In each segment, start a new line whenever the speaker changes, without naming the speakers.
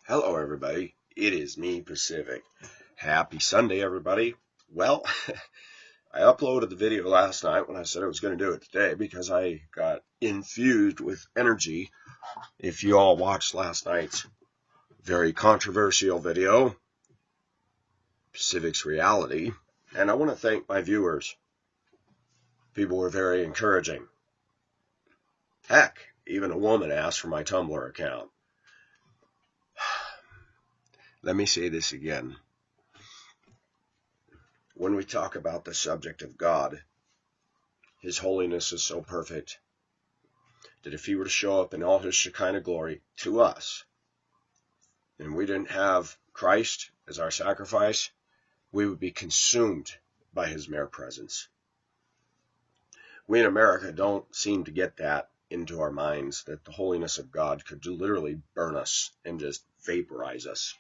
Hello, everybody. It is me, Pacific. Happy Sunday, everybody. Well, I uploaded the video last night when I said I was going to do it today because I got infused with energy. If you all watched last night's very controversial video, Pacific's Reality, and I want to thank my viewers. People were very encouraging. Heck, even a woman asked for my Tumblr account. Let me say this again. When we talk about the subject of God, His holiness is so perfect that if He were to show up in all His Shekinah glory to us, and we didn't have Christ as our sacrifice, we would be consumed by His mere presence. We in America don't seem to get that into our minds, that the holiness of God could literally burn us and just vaporize us.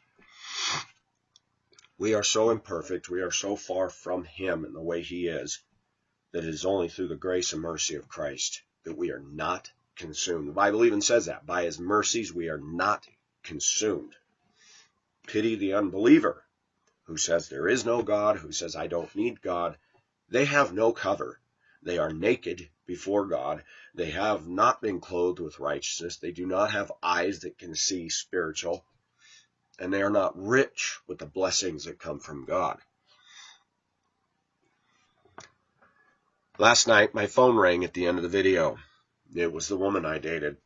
We are so imperfect, we are so far from Him and the way He is, that it is only through the grace and mercy of Christ that we are not consumed. The Bible even says that. By His mercies we are not consumed. Pity the unbeliever who says there is no God, who says I don't need God. They have no cover. They are naked before God. They have not been clothed with righteousness. They do not have eyes that can see spiritual. And they are not rich with the blessings that come from God. Last night, my phone rang at the end of the video. It was the woman I dated.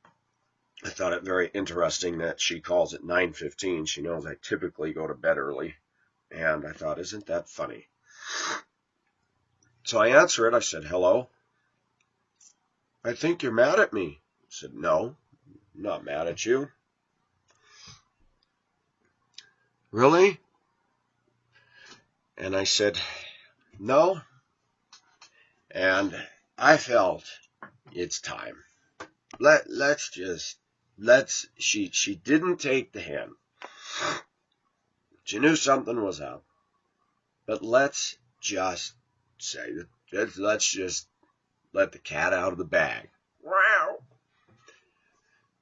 I thought it very interesting that she calls at 9:15. She knows I typically go to bed early. And I thought, isn't that funny? So I answer it. I said, hello. I think you're mad at me. I said, no, I'm not mad at you. Really? And I said, no. And I felt it's time. She didn't take the hint. She knew something was up. But let's just say that, let's just let the cat out of the bag. Wow.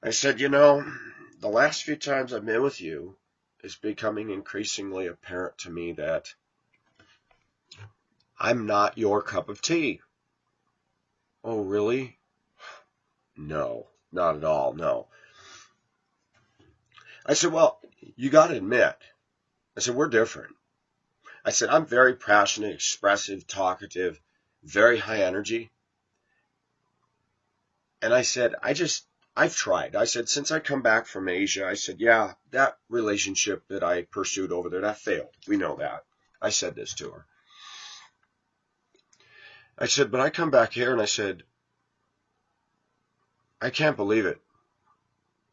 I said, the last few times I've been with you, it's becoming increasingly apparent to me that I'm not your cup of tea. Oh, really? No, not at all, no. I said, well, you got to admit, I said, we're different. I said, I'm very passionate, expressive, talkative, very high energy. And I said, I've tried. I said, since I come back from Asia, I said, yeah, that relationship that I pursued over there, that failed. We know that. I said this to her. I said, but I come back here and I said, I can't believe it.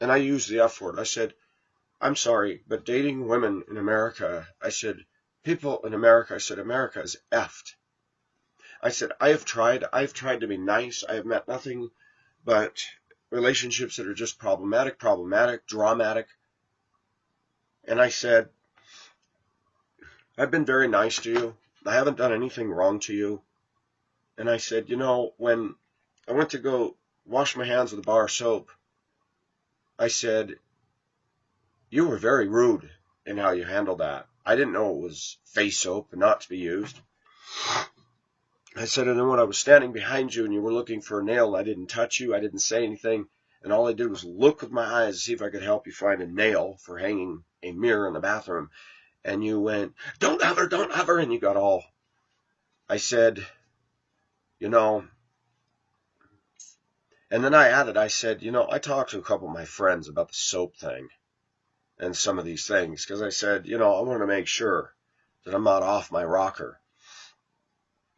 And I used the F word. I said, I'm sorry, but dating women in America, I said, people in America, I said, America is effed. I said, I've tried to be nice. I have met nothing but relationships that are just problematic, dramatic. And I said, I've been very nice to you. I haven't done anything wrong to you. And I said, when I went to go wash my hands with a bar of soap, I said, you were very rude in how you handled that. I didn't know it was face soap and not to be used. I said, and then when I was standing behind you and you were looking for a nail, I didn't touch you, I didn't say anything, and all I did was look with my eyes to see if I could help you find a nail for hanging a mirror in the bathroom. And you went, don't have her, and you got all. I said, and then I added, I said, I talked to a couple of my friends about the soap thing and some of these things, because I said, I want to make sure that I'm not off my rocker.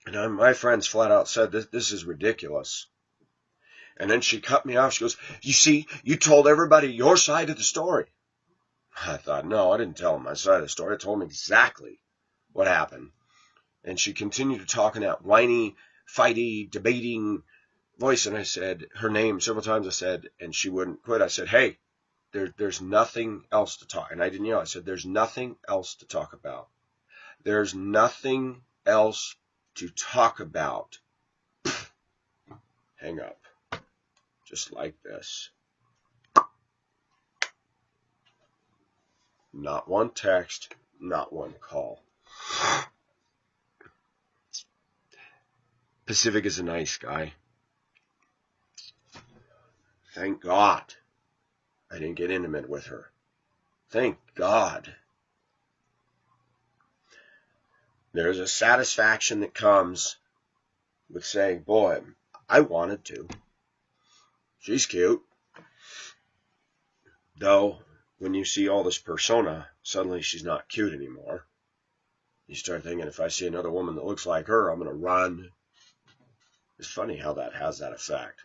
And my friends flat out said, this is ridiculous. And then she cut me off. She goes, you see, you told everybody your side of the story. I thought, no, I didn't tell them my side of the story. I told them exactly what happened. And she continued to talk in that whiny, fighty, debating voice. And I said her name several times. I said, and she wouldn't quit. I said, hey, there's nothing else to talk. And I didn't yell. I said, there's nothing else to talk about. There's nothing else to talk about. Hang up. Just like this. Not one text, not one call. Pacific is a nice guy. Thank God I didn't get intimate with her. Thank God. There's a satisfaction that comes with saying, boy, I wanted to. She's cute. Though, when you see all this persona, suddenly she's not cute anymore. You start thinking, if I see another woman that looks like her, I'm going to run. It's funny how that has that effect.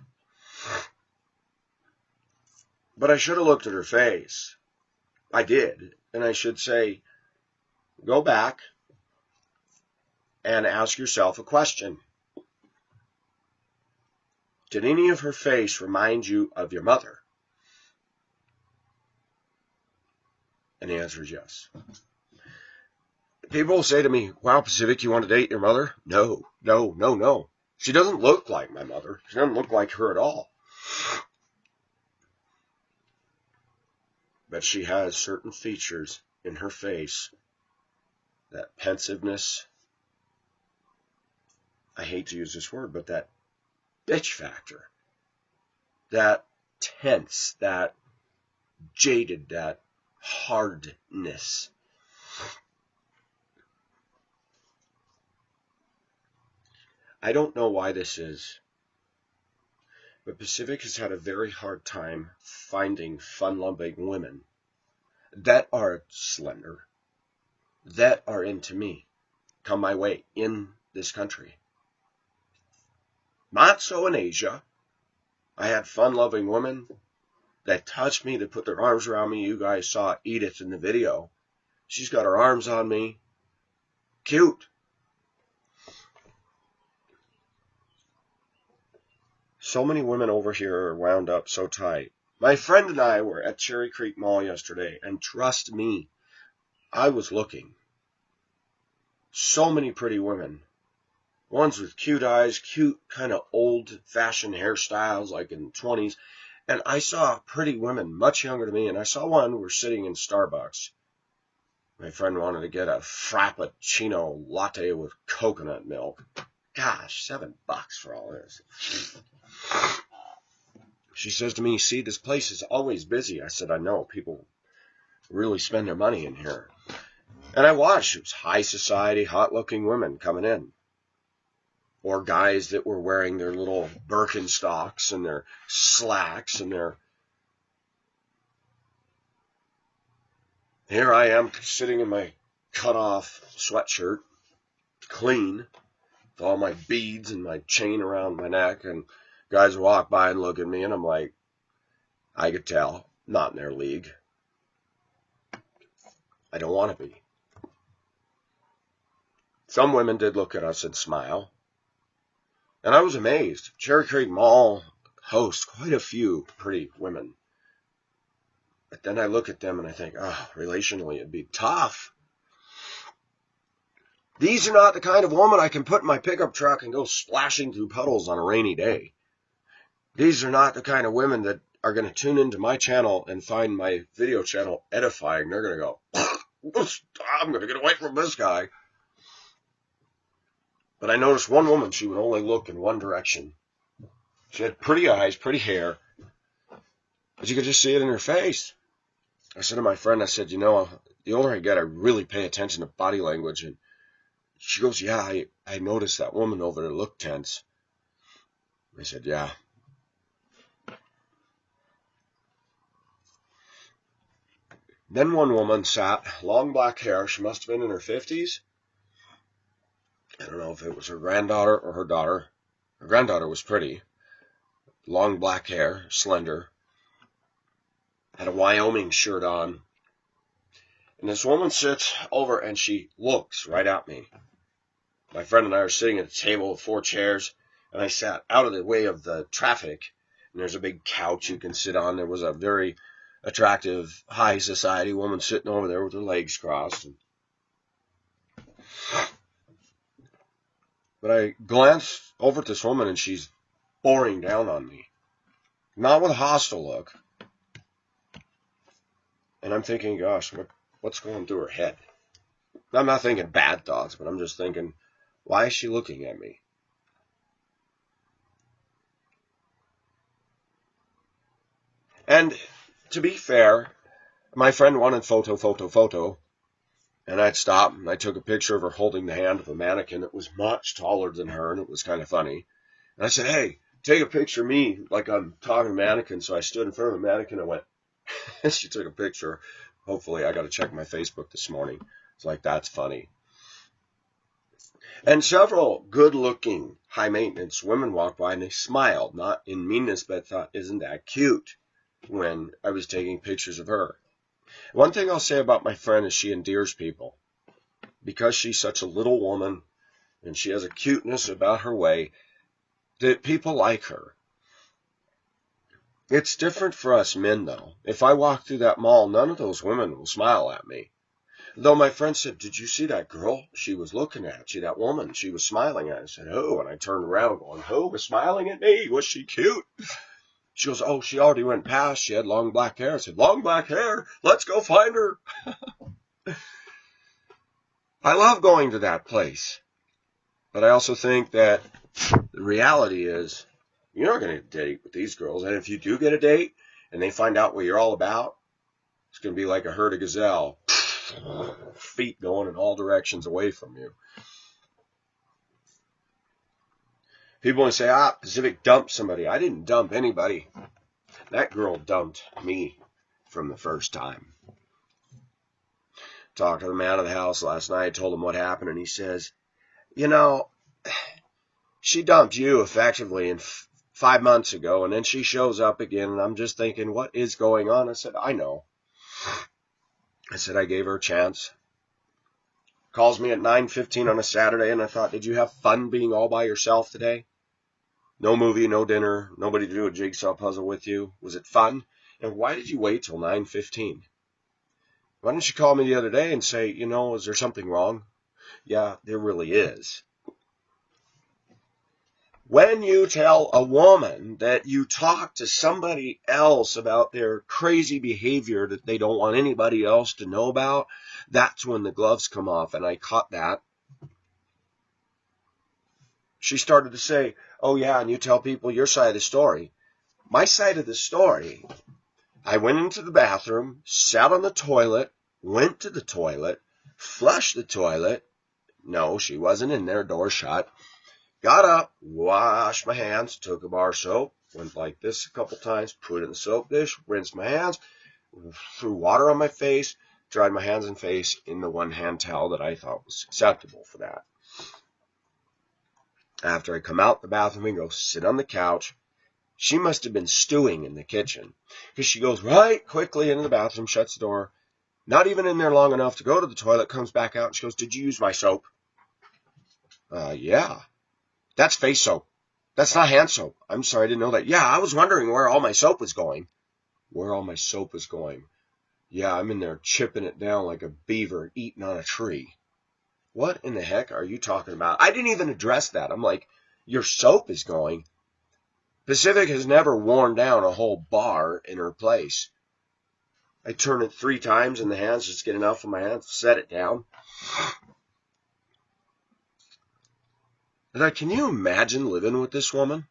But I should have looked at her face. I did. And I should say, go back and ask yourself a question. Did any of her face remind you of your mother? And the answer is yes. People say to me, wow, Pacific, you want to date your mother? No. She doesn't look like my mother. She doesn't look like her at all. But she has certain features in her face, that pensiveness, I hate to use this word, but that bitch factor, that tense, that jaded, that hardness. I don't know why this is, but Pacific has had a very hard time finding fun-loving women that are slender, that are into me, come my way in this country. Not so in Asia. I had fun-loving women that touched me, that put their arms around me. You guys saw Edith in the video. She's got her arms on me. Cute. So many women over here are wound up so tight. My friend and I were at Cherry Creek Mall yesterday, and trust me, I was looking. So many pretty women. Ones with cute eyes, cute kind of old-fashioned hairstyles, like in the 20s. And I saw pretty women, much younger than me, and I saw one who was sitting in Starbucks. My friend wanted to get a Frappuccino latte with coconut milk. Gosh, $7 for all this. She says to me, see, this place is always busy. I said, I know, people really spend their money in here. And I watched. It was high society, hot-looking women coming in. Or guys that were wearing their little Birkenstocks and their slacks and their... Here I am sitting in my cut-off sweatshirt, clean, with all my beads and my chain around my neck, and guys walk by and look at me, and I'm like, I could tell, not in their league. I don't want to be. Some women did look at us and smile. And I was amazed. Cherry Creek Mall hosts quite a few pretty women. But then I look at them and I think, oh, relationally it'd be tough. These are not the kind of woman I can put in my pickup truck and go splashing through puddles on a rainy day. These are not the kind of women that are going to tune into my channel and find my video channel edifying. They're going to go, I'm going to get away from this guy. But I noticed one woman, she would only look in one direction. She had pretty eyes, pretty hair, but you could just see it in her face. I said to my friend, I said, you know, the older I get, I really pay attention to body language. And she goes, yeah, I noticed that woman over there looked tense. I said, yeah. Then one woman sat, long black hair. She must have been in her 50s. I don't know if it was her granddaughter or her daughter. Her granddaughter was pretty. Long black hair, slender. Had a Wyoming shirt on. And this woman sits over and she looks right at me. My friend and I are sitting at a table with 4 chairs, and I sat out of the way of the traffic. And there's a big couch you can sit on. There was a very attractive high society woman sitting over there with her legs crossed. But I glanced over at this woman, and she's boring down on me. Not with a hostile look. And I'm thinking, gosh, What's going through her head? I'm not thinking bad thoughts, but I'm just thinking, why is she looking at me? And to be fair, my friend wanted photo, and I'd stop and I took a picture of her holding the hand of a mannequin that was much taller than her, and it was kind of funny. And I said, hey, take a picture of me like I'm talking to a mannequin. So I stood in front of a mannequin and went, and she took a picture. Hopefully, I got to check my Facebook this morning. It's like, that's funny. And several good-looking, high-maintenance women walked by and they smiled, not in meanness, but thought, isn't that cute, when I was taking pictures of her. One thing I'll say about my friend is she endears people. Because she's such a little woman and she has a cuteness about her way, that people like her. It's different for us men, though. If I walk through that mall, none of those women will smile at me. Though my friend said, did you see that girl? She was looking at you, that woman. She was smiling at her. I said, who? And I turned around going, who was smiling at me? Was she cute? She goes, oh, she already went past. She had long black hair. I said, long black hair? Let's go find her. I love going to that place. But I also think that the reality is you're not going to date with these girls. And if you do get a date and they find out what you're all about, it's going to be like a herd of gazelle. Feet going in all directions away from you. People want to say, Pacific dumped somebody. I didn't dump anybody. That girl dumped me from the first time. Talked to the man of the house last night, told him what happened, and he says, you know, she dumped you effectively 5 months ago, and then she shows up again, and I'm just thinking, what is going on? I said, I know. I said, I gave her a chance. Calls me at 9:15 on a Saturday, and I thought, did you have fun being all by yourself today? No movie, no dinner, nobody to do a jigsaw puzzle with you. Was it fun? And why did you wait till 9:15? Why didn't you call me the other day and say, is there something wrong? Yeah, there really is. When you tell a woman that you talk to somebody else about their crazy behavior that they don't want anybody else to know about, that's when the gloves come off, and I caught that. She started to say, oh yeah, and you tell people your side of the story. My side of the story, I went into the bathroom, sat on the toilet, went to the toilet, flushed the toilet. No, she wasn't in there, door shut. Got up, washed my hands, took a bar of soap, went like this a couple times, put it in the soap dish, rinsed my hands, threw water on my face, dried my hands and face in the one hand towel that I thought was acceptable for that. After I come out the bathroom and go sit on the couch, she must have been stewing in the kitchen, because she goes right quickly into the bathroom, shuts the door, not even in there long enough to go to the toilet, comes back out, and she goes, did you use my soap? Yeah. That's face soap. That's not hand soap. I'm sorry, I didn't know that. Yeah, I was wondering where all my soap was going. Where all my soap was going. Yeah, I'm in there chipping it down like a beaver eating on a tree. What in the heck are you talking about? I didn't even address that. I'm like, your soap is going. Pacific has never worn down a whole bar in her place. I turn it 3 times in the hands, just get enough of my hands, set it down. Can you imagine living with this woman?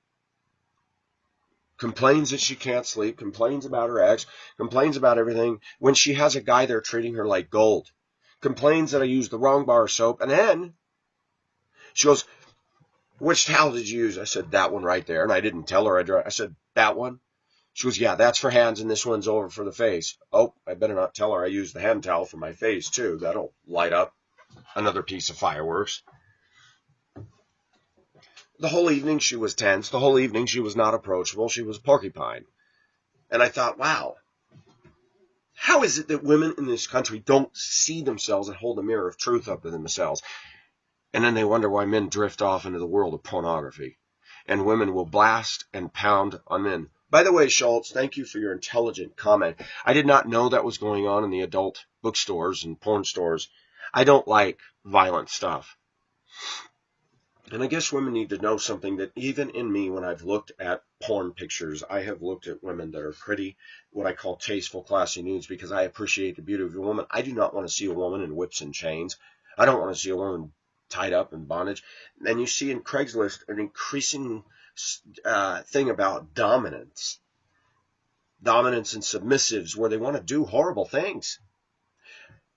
Complains that she can't sleep, complains about her ex, complains about everything when she has a guy there treating her like gold. Complains that I used the wrong bar of soap, and then she goes, which towel did you use? I said, that one right there, and I didn't tell her. I said, that one? She goes, yeah, that's for hands, and this one's over for the face. Oh, I better not tell her I used the hand towel for my face, too. That'll light up another piece of fireworks. The whole evening she was tense. The whole evening she was not approachable. She was a porcupine. And I thought, wow, how is it that women in this country don't see themselves and hold a mirror of truth up to themselves? And then they wonder why men drift off into the world of pornography. And women will blast and pound on men. By the way, Schultz, thank you for your intelligent comment. I did not know that was going on in the adult bookstores and porn stores. I don't like violent stuff. And I guess women need to know something, that even in me, when I've looked at porn pictures, I have looked at women that are pretty, what I call tasteful, classy nudes, because I appreciate the beauty of a woman. I do not want to see a woman in whips and chains. I don't want to see a woman tied up in bondage. And you see in Craigslist an increasing thing about dominance and submissives, where they want to do horrible things.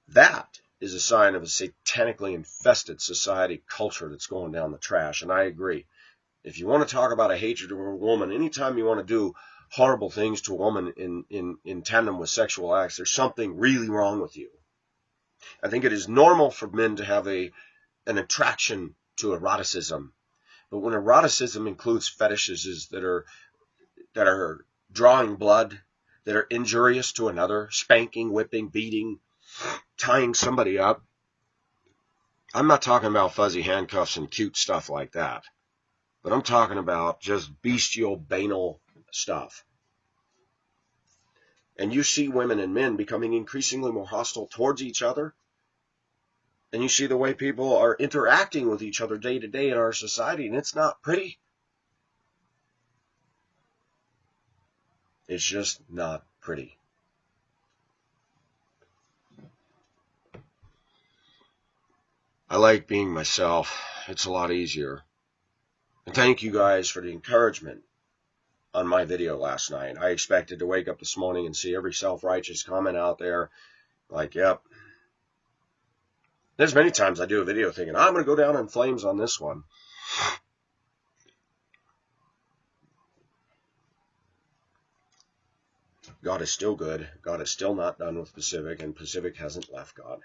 That is a sign of a satanically infested society culture that's going down the trash. And I agree. If you want to talk about a hatred of a woman, anytime you want to do horrible things to a woman in tandem with sexual acts, there's something really wrong with you. I think it is normal for men to have an attraction to eroticism. But when eroticism includes fetishes that are drawing blood, that are injurious to another, spanking, whipping, beating, tying somebody up, I'm not talking about fuzzy handcuffs and cute stuff like that. But I'm talking about just bestial, banal stuff. And you see women and men becoming increasingly more hostile towards each other. And you see the way people are interacting with each other day to day in our society, and it's not pretty. It's just not pretty. I like being myself. It's a lot easier. And thank you guys for the encouragement on my video last night. I expected to wake up this morning and see every self-righteous comment out there like, yep. There's many times I do a video thinking, I'm going to go down in flames on this one. God is still good. God is still not done with Pacific, and Pacific hasn't left God.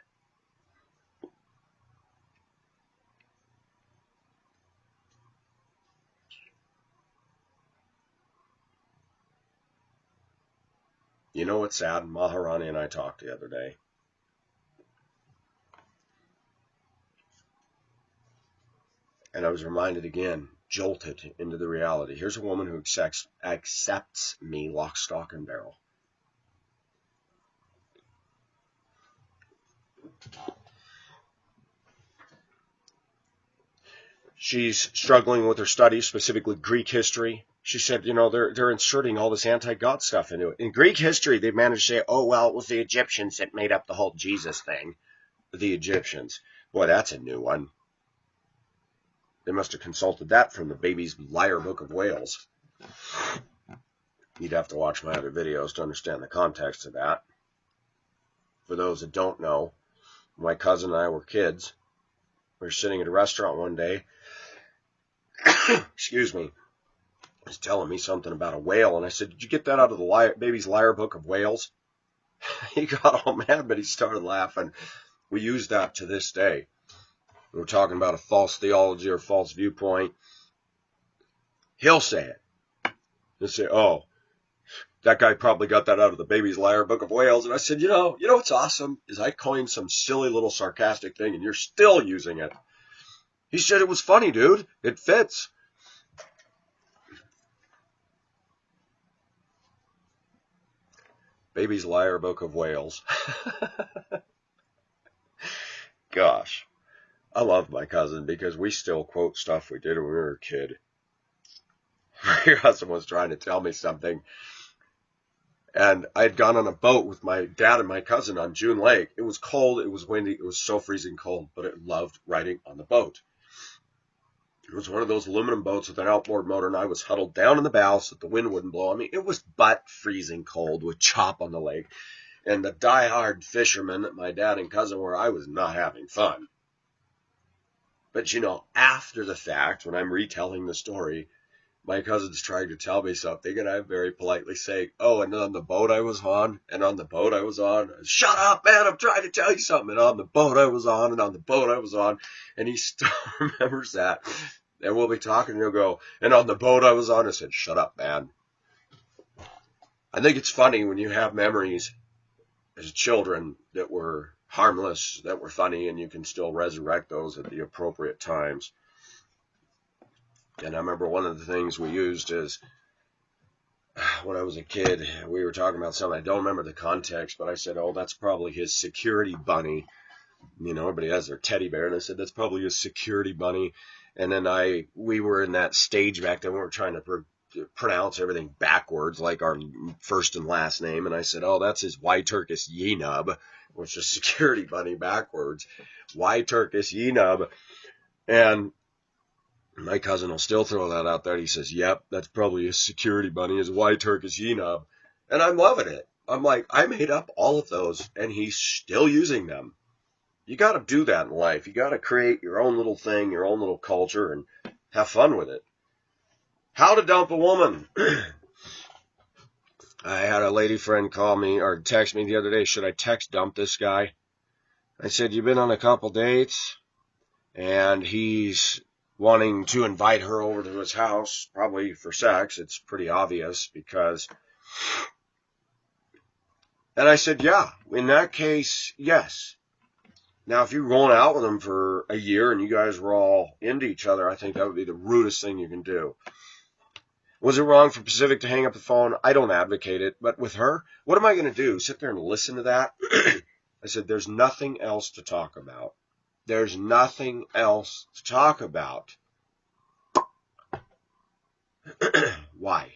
You know what's sad? Maharani and I talked the other day. And I was reminded again, jolted into the reality. Here's a woman who accepts me lock, stock, and barrel. She's struggling with her studies, specifically Greek history. She said, they're inserting all this anti-God stuff into it. In Greek history, they managed to say, oh, well, it was the Egyptians that made up the whole Jesus thing. The Egyptians. Boy, that's a new one. They must have consulted that from the Baby's Liar Book of Wales. You'd have to watch my other videos to understand the context of that. For those that don't know, my cousin and I were kids. We were sitting at a restaurant one day. Excuse me. He was telling me something about a whale, and I said, did you get that out of the Baby's Liar Book of Wales? He got all mad, but he started laughing. We use that to this day. We're talking about a false theology or false viewpoint. He'll say it. He'll say, oh, that guy probably got that out of the Baby's Liar Book of Wales. And I said, you know what's awesome is I coined some silly little sarcastic thing, and you're still using it. He said it was funny, dude. It fits. Baby's Liar Book of Wales. Gosh. I love my cousin because we still quote stuff we did when we were a kid. My cousin was trying to tell me something, and I had gone on a boat with my dad and my cousin on June Lake. It was cold, it was windy, it was so freezing cold, but I loved riding on the boat. It was one of those aluminum boats with an outboard motor, and I was huddled down in the bow so that the wind wouldn't blow on me. It was butt freezing cold with chop on the lake, and the die-hard fishermen that my dad and cousin were, I was not having fun. But after the fact, when I'm retelling the story, my cousin's trying to tell me something, and I'm very politely saying, oh, and on the boat I was on, shut up, man, I'm trying to tell you something, and on the boat I was on, and he still remembers that, and we'll be talking, and he'll go, and on the boat I was on, I said, shut up, man. I think it's funny when you have memories as children that were harmless, that were funny, and you can still resurrect those at the appropriate times. And I remember one of the things we used is, when I was a kid, we were talking about something. I don't remember the context, but I said, oh, that's probably his security bunny. Everybody has their teddy bear, and I said, that's probably his security bunny. And then we were in that stage back then. We were trying to pronounce everything backwards, like our first and last name. And I said, oh, that's his Y-Turkis Yenub, which is security bunny backwards. Y-Turkis Yenub. And my cousin will still throw that out there. He says, yep, that's probably a security bunny, his Y-Turkis Yenub. And I'm loving it. I'm like, I made up all of those, and he's still using them. You got to do that in life. You got to create your own little thing, your own little culture, and have fun with it. How to dump a woman. I had a lady friend call me or text me the other day. Should I text dump this guy? I said, you've been on a couple dates, and he's wanting to invite her over to his house, probably for sex. It's pretty obvious because... And I said, yeah, in that case, yes. Now, if you're going out with him for a year and you guys were all into each other, I think that would be the rudest thing you can do. Was it wrong for Pacific to hang up the phone? I don't advocate it. But with her, what am I going to do? Sit there and listen to that? I said, there's nothing else to talk about. There's nothing else to talk about. Why?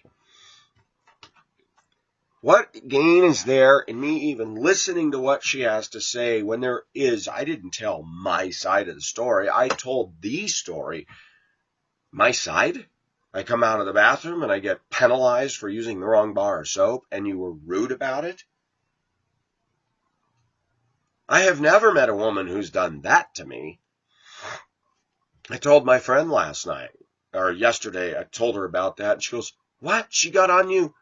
What gain is there in me even listening to what she has to say when there is, I didn't tell my side of the story. I told the story. My side? I come out of the bathroom and I get penalized for using the wrong bar of soap and you were rude about it? I have never met a woman who's done that to me. I told my friend last night, or yesterday, I told her about that, and she goes, what? She got on you?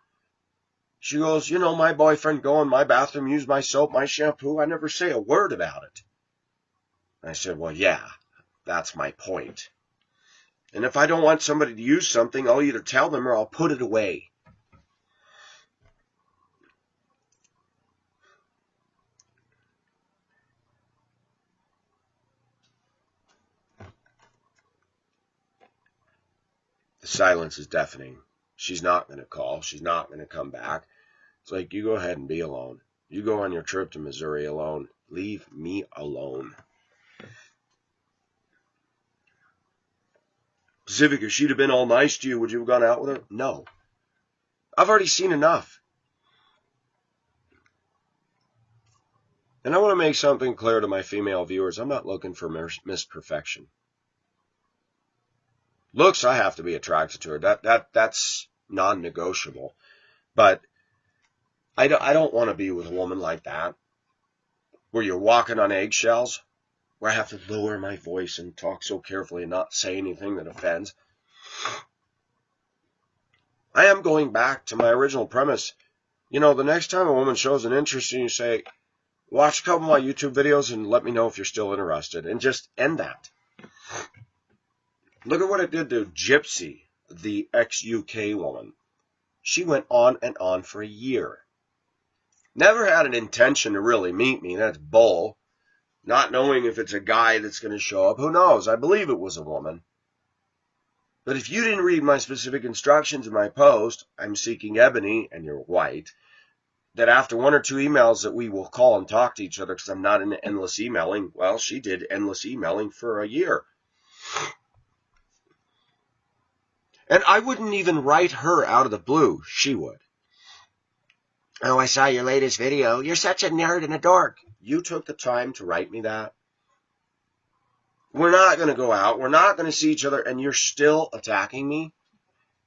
She goes, you know, my boyfriend go in my bathroom, use my soap, my shampoo. I never say a word about it. And I said, well, yeah, that's my point. And if I don't want somebody to use something, I'll either tell them or I'll put it away. The silence is deafening. She's not going to call. She's not going to come back. It's like, you go ahead and be alone. You go on your trip to Missouri alone. Leave me alone. Pacific, if she'd have been all nice to you, would you have gone out with her? No. I've already seen enough. And I want to make something clear to my female viewers. I'm not looking for Miss Perfection. Looks, I have to be attracted to her. That's non-negotiable. But I don't want to be with a woman like that, where you're walking on eggshells, where I have to lower my voice and talk so carefully and not say anything that offends. I am going back to my original premise. You know, the next time a woman shows an interest in you, say, watch a couple of my YouTube videos and let me know if you're still interested, and just end that. Look at what it did to Gypsy, the ex-UK woman. She went on and on for a year. Never had an intention to really meet me. That's bull. Not knowing if it's a guy that's going to show up. Who knows? I believe it was a woman. But if you didn't read my specific instructions in my post, I'm seeking Ebony, and you're white, that after one or two emails that we will call and talk to each other because I'm not into endless emailing. Well, she did endless emailing for a year. And I wouldn't even write her out of the blue. She would. Oh, I saw your latest video. You're such a nerd and a dork. You took the time to write me that. We're not going to go out. We're not going to see each other. And you're still attacking me?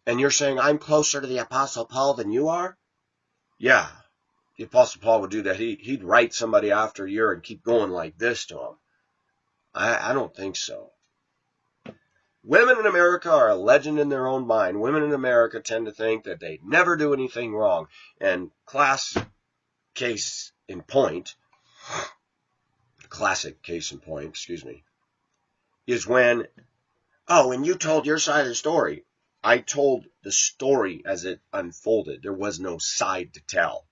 And you're saying I'm closer to the Apostle Paul than you are? Yeah, the Apostle Paul would do that. He'd write somebody after a year and keep going like this to him. I don't think so. Women in America are a legend in their own mind. Women in America tend to think that they never do anything wrong. And classic case in point, is when, oh, and you told your side of the story. I told the story as it unfolded. There was no side to tell.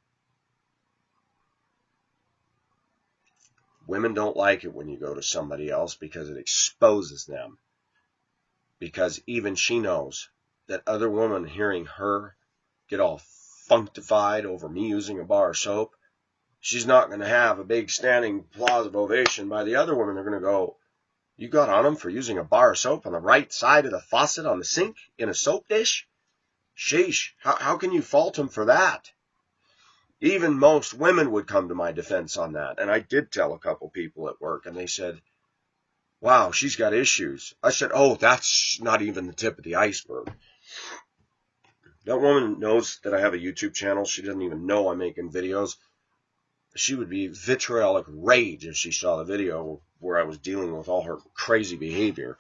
Women don't like it when you go to somebody else because it exposes them. Because even she knows that other women hearing her get all functified over me using a bar of soap, she's not going to have a big standing applause of ovation by the other women. They're going to go, You got on him for using a bar of soap on the right side of the faucet on the sink in a soap dish? Sheesh, how can you fault him for that? Even most women would come to my defense on that. And I did tell a couple people at work, and they said, wow, she's got issues. I said, oh, that's not even the tip of the iceberg. That woman knows that I have a YouTube channel. She doesn't even know I'm making videos. She would be vitriolic rage if she saw the video where I was dealing with all her crazy behavior.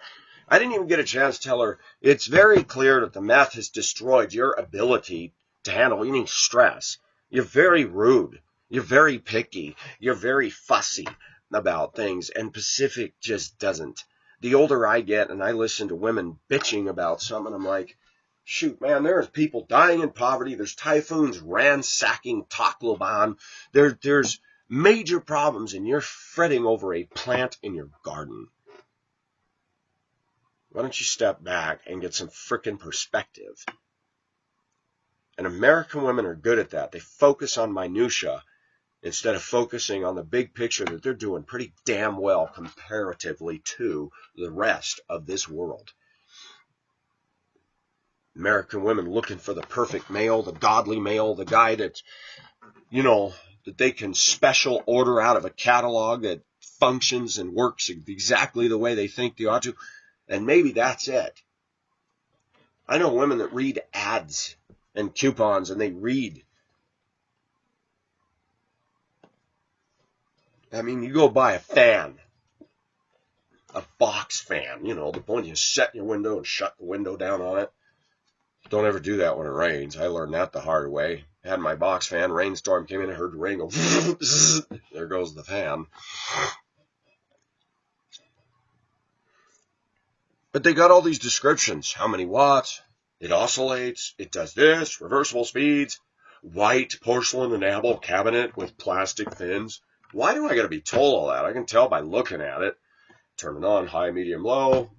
I didn't even get a chance to tell her, it's very clear that the meth has destroyed your ability to handle any stress. You're very rude. You're very picky. You're very fussy about things, and Pacific just doesn't. The older I get and I listen to women bitching about something, I'm like, shoot, man, there's people dying in poverty. There's typhoons ransacking Tacloban. There's major problems, and you're fretting over a plant in your garden. Why don't you step back and get some frickin' perspective? And American women are good at that. They focus on minutia instead of focusing on the big picture that they're doing pretty damn well comparatively to the rest of this world. American women looking for the perfect male, the godly male, the guy that, that they can special order out of a catalog that functions and works exactly the way they think they ought to. And maybe that's it. I know women that read ads and coupons, and they read. I mean, you go buy a fan, a box fan, the one you set in your window and shut the window down on it. Don't ever do that when it rains. I learned that the hard way. I had my box fan, rainstorm came in, I heard the rain go, there goes the fan. But they got all these descriptions. How many watts? It oscillates. It does this. Reversible speeds. White porcelain enamel cabinet with plastic fins. Why do I got to be told all that? I can tell by looking at it. Turn it on, high, medium, low.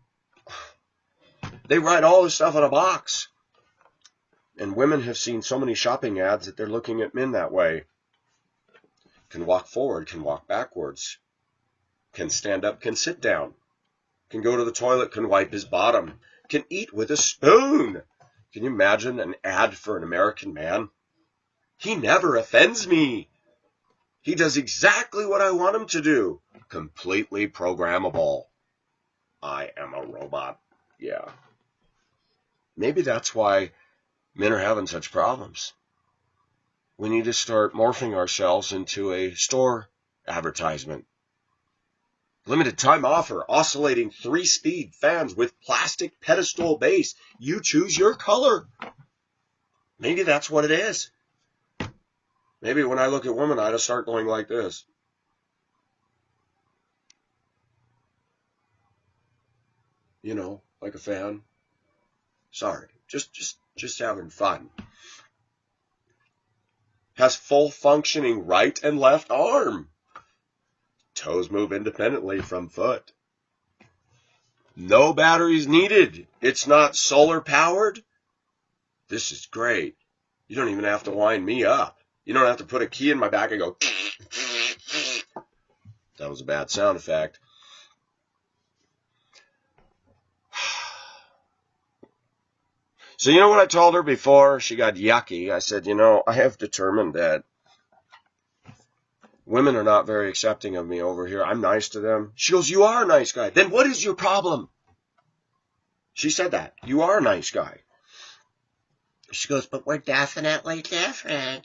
They write all this stuff on a box. And women have seen so many shopping ads that they're looking at men that way. Can walk forward, can walk backwards. Can stand up, can sit down. Can go to the toilet, can wipe his bottom, can eat with a spoon. Can you imagine an ad for an American man? He never offends me. He does exactly what I want him to do. Completely programmable. I am a robot. Yeah. Maybe that's why men are having such problems. We need to start morphing ourselves into a store advertisement. Limited time offer, oscillating 3-speed fans with plastic pedestal base. You choose your color. Maybe that's what it is. Maybe when I look at women, I just start going like this. Like a fan. Sorry, just having fun. Has full functioning right and left arm. Toes move independently from foot. No batteries needed. It's not solar powered. This is great. You don't even have to wind me up. You don't have to put a key in my back and go. That was a bad sound effect. So you know what I told her before she got yucky? I said, I have determined that women are not very accepting of me over here. I'm nice to them. She goes, you are a nice guy. Then what is your problem? She said that. You are a nice guy. She goes, but we're definitely different.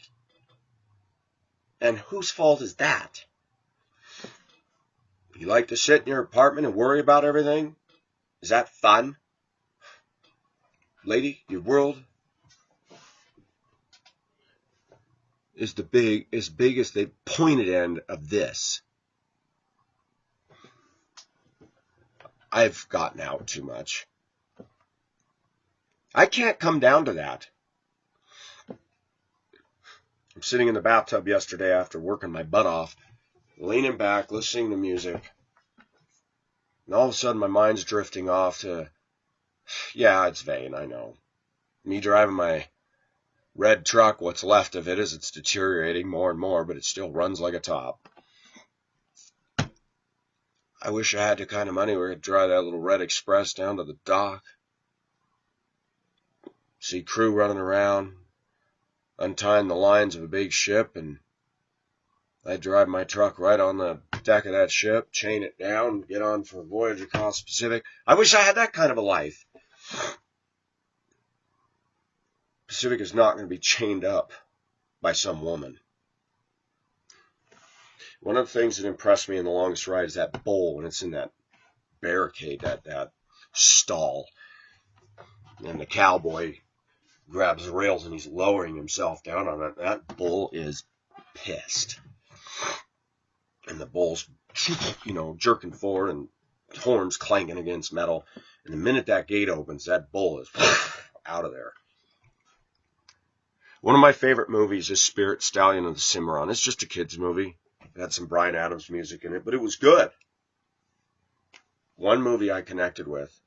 And whose fault is that? You like to sit in your apartment and worry about everything? Is that fun? Lady, your world is as big as the pointed end of this. I've gotten out too much. I can't come down to that. I'm sitting in the bathtub yesterday after working my butt off, leaning back, listening to music. And all of a sudden my mind's drifting off to, yeah, it's vain, I know. Me driving my red truck, what's left of it is it's deteriorating more and more, but it still runs like a top. I wish I had the kind of money where I could drive that little red express down to the dock, see crew running around, untying the lines of a big ship, and I'd drive my truck right on the deck of that ship, chain it down, get on for a voyage across the Pacific. I wish I had that kind of a life. Pacific is not going to be chained up by some woman. One of the things that impressed me in the longest ride is that bowl when it's in that barricade, that stall. And the cowboy grabs the rails and he's lowering himself down on it. That bull is pissed. And the bull's, jerking forward and horns clanking against metal. And the minute that gate opens, that bull is out of there. One of my favorite movies is Spirit Stallion of the Cimarron. It's just a kid's movie. It had some Bryan Adams music in it, but it was good. One movie I connected with.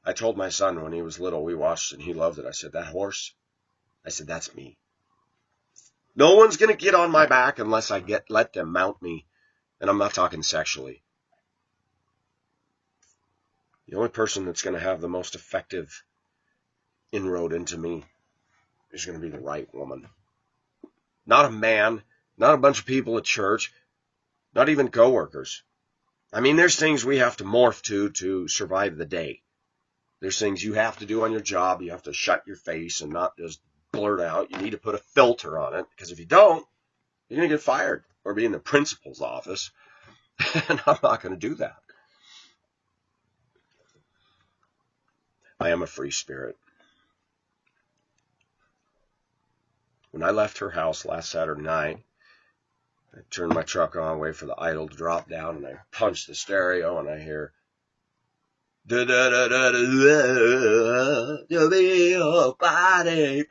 I told my son when he was little, we watched it and he loved it. I said, that horse? I said, that's me. No one's going to get on my back unless I let them mount me. And I'm not talking sexually. The only person that's going to have the most effective inroad into me is going to be the right woman. Not a man, not a bunch of people at church, not even coworkers. I mean, there's things we have to morph to survive the day. There's things you have to do on your job. You have to shut your face and not just blurt out. You need to put a filter on it, because if you don't, you're going to get fired or be in the principal's office. And I'm not going to do that. I am a free spirit. When I left her house last Saturday night, I turned my truck on, wait for the idle to drop down, and I punched the stereo, and I hear, da da da da da da, be your body,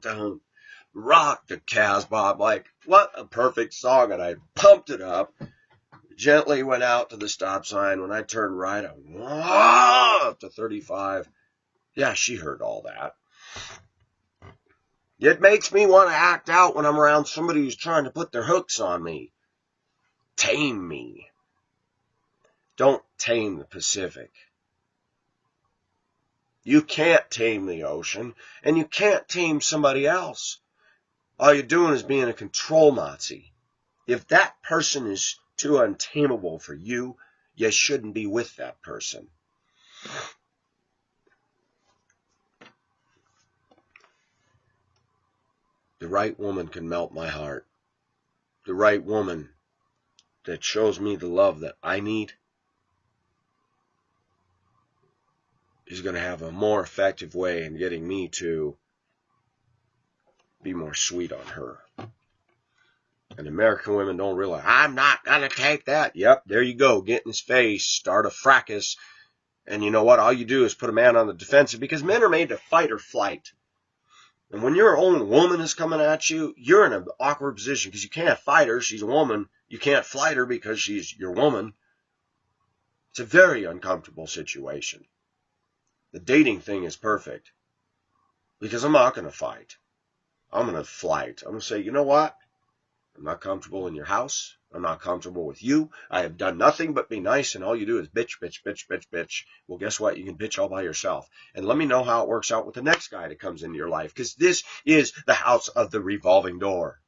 dun. Rock the Casbah, like, what a perfect song, and I pumped it up, gently went out to the stop sign. When I turned right, I went up to 35. Yeah, she heard all that. It makes me want to act out when I'm around somebody who's trying to put their hooks on me. Tame me. Don't tame the Pacific. You can't tame the ocean, and you can't tame somebody else. All you're doing is being a control Nazi. If that person is too untamable for you, you shouldn't be with that person. The right woman can melt my heart. The right woman that shows me the love that I need is going to have a more effective way in getting me to be more sweet on her. And American women don't realize, I'm not going to take that. Yep, there you go. Get in his face, start a fracas. And you know what? All you do is put a man on the defensive, because men are made to fight or flight. And when your own woman is coming at you, you're in an awkward position, because you can't fight her. She's a woman. You can't fight her because she's your woman. It's a very uncomfortable situation. The dating thing is perfect, because I'm not going to fight. I'm going to flight. I'm going to say, you know what? I'm not comfortable in your house. I'm not comfortable with you. I have done nothing but be nice, and all you do is bitch, bitch, bitch, bitch, bitch. Well, guess what? You can bitch all by yourself. And let me know how it works out with the next guy that comes into your life, because this is the house of the revolving door.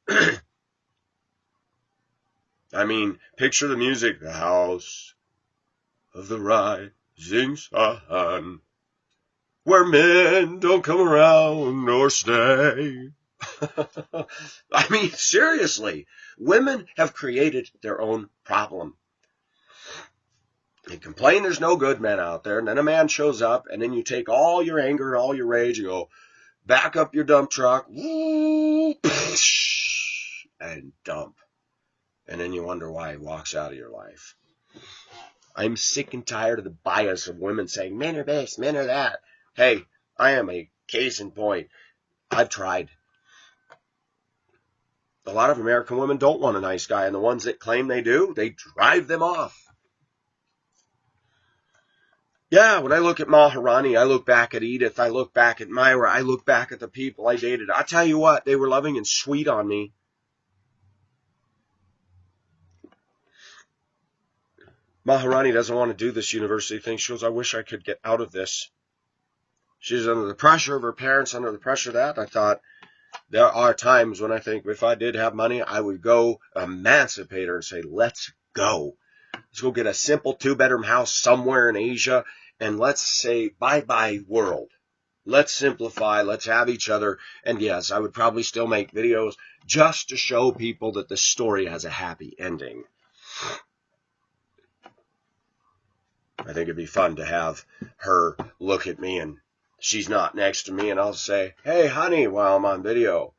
I mean, picture the music. The house of the rising sun, where men don't come around or stay. I mean, seriously, women have created their own problem. They complain there's no good men out there, and then a man shows up, and then you take all your anger, all your rage, you go, back up your dump truck, and dump. And then you wonder why he walks out of your life. I'm sick and tired of the bias of women saying, men are this, men are that. Hey, I am a case in point. I've tried. A lot of American women don't want a nice guy, and the ones that claim they do, they drive them off. Yeah, when I look at Maharani, I look back at Edith, I look back at Myra, I look back at the people I dated. I tell you what, they were loving and sweet on me. Maharani doesn't want to do this university thing. She goes, I wish I could get out of this. She's under the pressure of her parents, under the pressure of that. I thought, there are times when I think if I did have money, I would go emancipate her and say, let's go. Let's go get a simple 2-bedroom house somewhere in Asia, and let's say bye-bye world. Let's simplify. Let's have each other. And yes, I would probably still make videos just to show people that the story has a happy ending. I think it'd be fun to have her look at me and she's not next to me and I'll say, hey, honey, while I'm on video,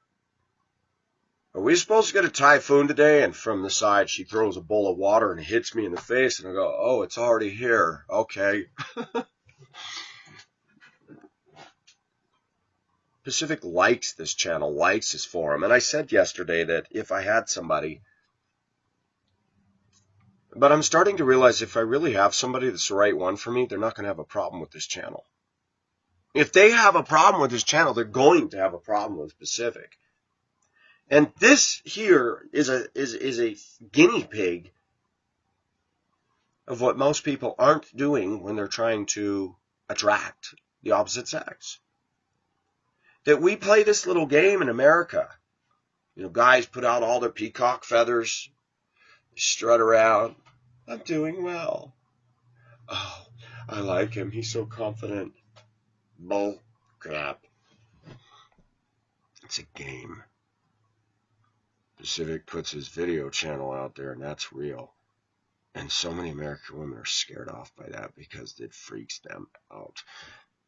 are we supposed to get a typhoon today? And from the side, she throws a bowl of water and hits me in the face. And I go, oh, it's already here. Okay. Pacific likes this channel, likes this forum. And I said yesterday that if I had somebody, but I'm starting to realize if I really have somebody that's the right one for me, they're not going to have a problem with this channel. If they have a problem with this channel, they're going to have a problem with Pacific. And this here is a guinea pig of what most people aren't doing when they're trying to attract the opposite sex. That we play this little game in America. You know, guys put out all their peacock feathers, strut around. I'm doing well. Oh, I like him. He's so confident. Bull crap. It's a game. Pacific puts his video channel out there, and that's real. And so many American women are scared off by that because it freaks them out.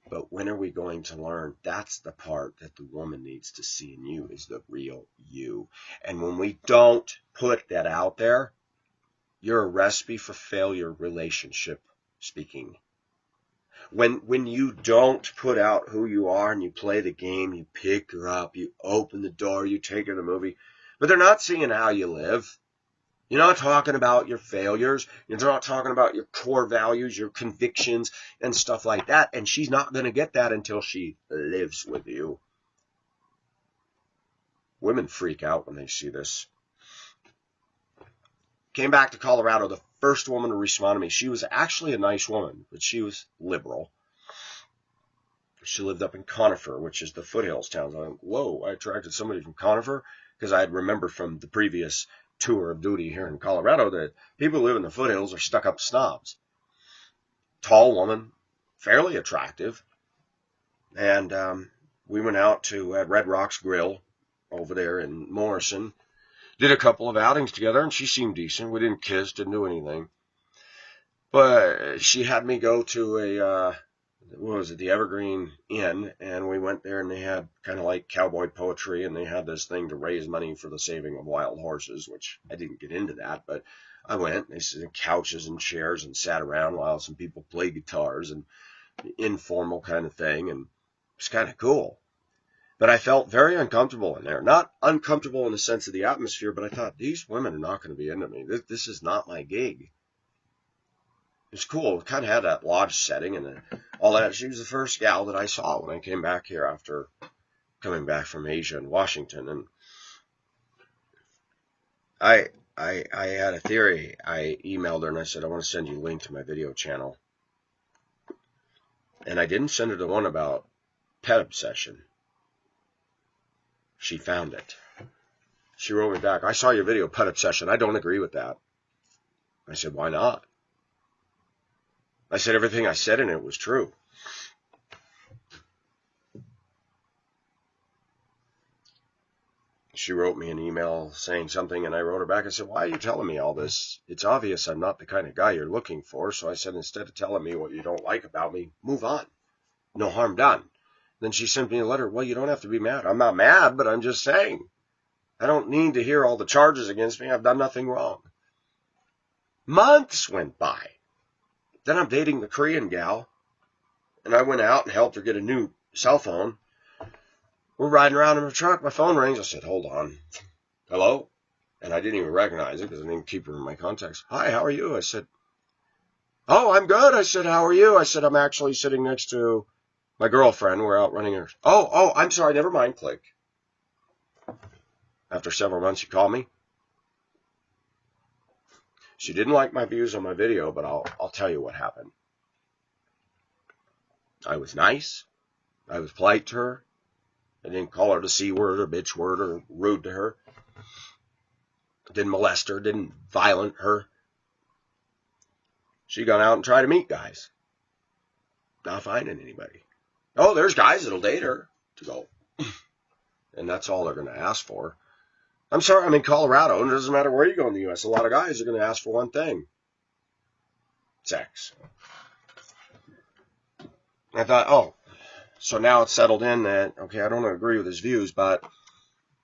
But when are we going to learn? That's the part that the woman needs to see in you, is the real you. And when we don't put that out there, you're a recipe for failure, relationship speaking. When you don't put out who you are and you play the game, you pick her up, you open the door, you take her to the movie, but they're not seeing how you live. You're not talking about your failures. You're not talking about your core values, your convictions, and stuff like that. And she's not going to get that until she lives with you. Women freak out when they see this. Came back to Colorado. The first woman to respond to me. She was actually a nice woman, but she was liberal. She lived up in Conifer, which is the foothills town. I'm like, whoa, I attracted somebody from Conifer because I had remembered from the previous tour of duty here in Colorado that people who live in the foothills are stuck-up snobs. Tall woman, fairly attractive, and we went out to Red Rocks Grill over there in Morrison, did a couple of outings together, and she seemed decent. We didn't kiss, didn't do anything, but she had me go to the Evergreen Inn, and we went there, and they had kind of like cowboy poetry, and they had this thing to raise money for the saving of wild horses, which I didn't get into that, but I went. They sit in couches and chairs and sat around while some people played guitars and informal kind of thing, and it was kind of cool. But I felt very uncomfortable in there. Not uncomfortable in the sense of the atmosphere, but I thought, these women are not going to be into me. This is not my gig. It's cool. It kind of had that lodge setting and all that. She was the first gal that I saw when I came back here after coming back from Asia and Washington. And I had a theory. I emailed her and I said, I want to send you a link to my video channel. And I didn't send her the one about pet obsession. She found it. She wrote me back, I saw your video, pet obsession. I don't agree with that. I said, why not? I said everything I said in it was true. She wrote me an email saying something, and I wrote her back. I said, why are you telling me all this? It's obvious I'm not the kind of guy you're looking for. So I said, instead of telling me what you don't like about me, move on. No harm done. Then she sent me a letter. Well, you don't have to be mad. I'm not mad, but I'm just saying. I don't need to hear all the charges against me. I've done nothing wrong. Months went by. Then I'm dating the Korean gal, and I went out and helped her get a new cell phone. We're riding around in her truck. My phone rings. I said, hold on. Hello? And I didn't even recognize it because I didn't keep her in my contacts. Hi, how are you? I said, oh, I'm good. I said, how are you? I said, I'm actually sitting next to my girlfriend. We're out running her. Oh, I'm sorry. Never mind. Click. After several months, you call me. She didn't like my views on my video, but I'll tell you what happened. I was nice. I was polite to her. I didn't call her the C word or bitch word or rude to her. Didn't molest her. Didn't violent her. She gone out and tried to meet guys. Not finding anybody. Oh, there's guys that'll date her to go. And that's all they're going to ask for. I'm sorry, I'm in Colorado, and it doesn't matter where you go in the U.S. A lot of guys are going to ask for one thing. Sex. I thought, oh, so now it's settled in that, okay, I don't agree with his views, but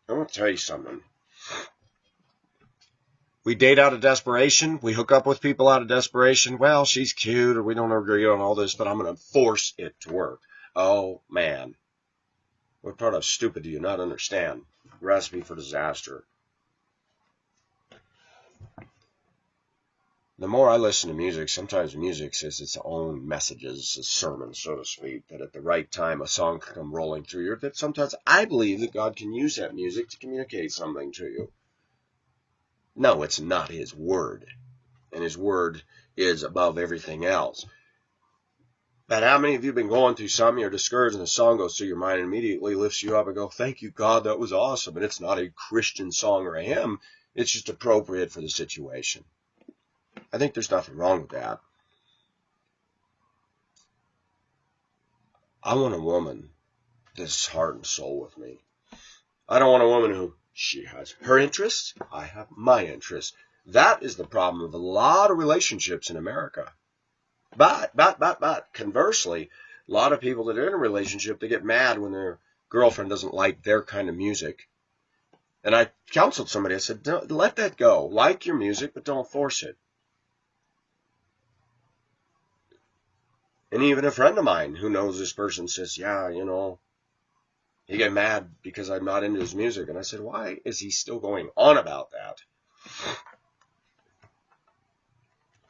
I want to tell you something. We date out of desperation. We hook up with people out of desperation. Well, she's cute, or we don't agree on all this, but I'm going to force it to work. Oh, man. What part of stupid do you not understand? Recipe for disaster. The more I listen to music, sometimes music says its own messages, a sermon, so to speak, that at the right time a song can come rolling through you. That sometimes I believe that God can use that music to communicate something to you. No, it's not His Word. And His Word is above everything else. But how many of you have been going through something, you're discouraged, and a song goes through your mind and immediately lifts you up and go, thank you, God, that was awesome. And it's not a Christian song or a hymn. It's just appropriate for the situation. I think there's nothing wrong with that. I want a woman that's heart and soul with me. I don't want a woman who, she has her interests, I have my interests. That is the problem of a lot of relationships in America. But, conversely, a lot of people that are in a relationship, they get mad when their girlfriend doesn't like their kind of music. And I counseled somebody, I said, let that go. Like your music, but don't force it. And even a friend of mine who knows this person says, yeah, you know, he get mad because I'm not into his music. And I said, why is he still going on about that?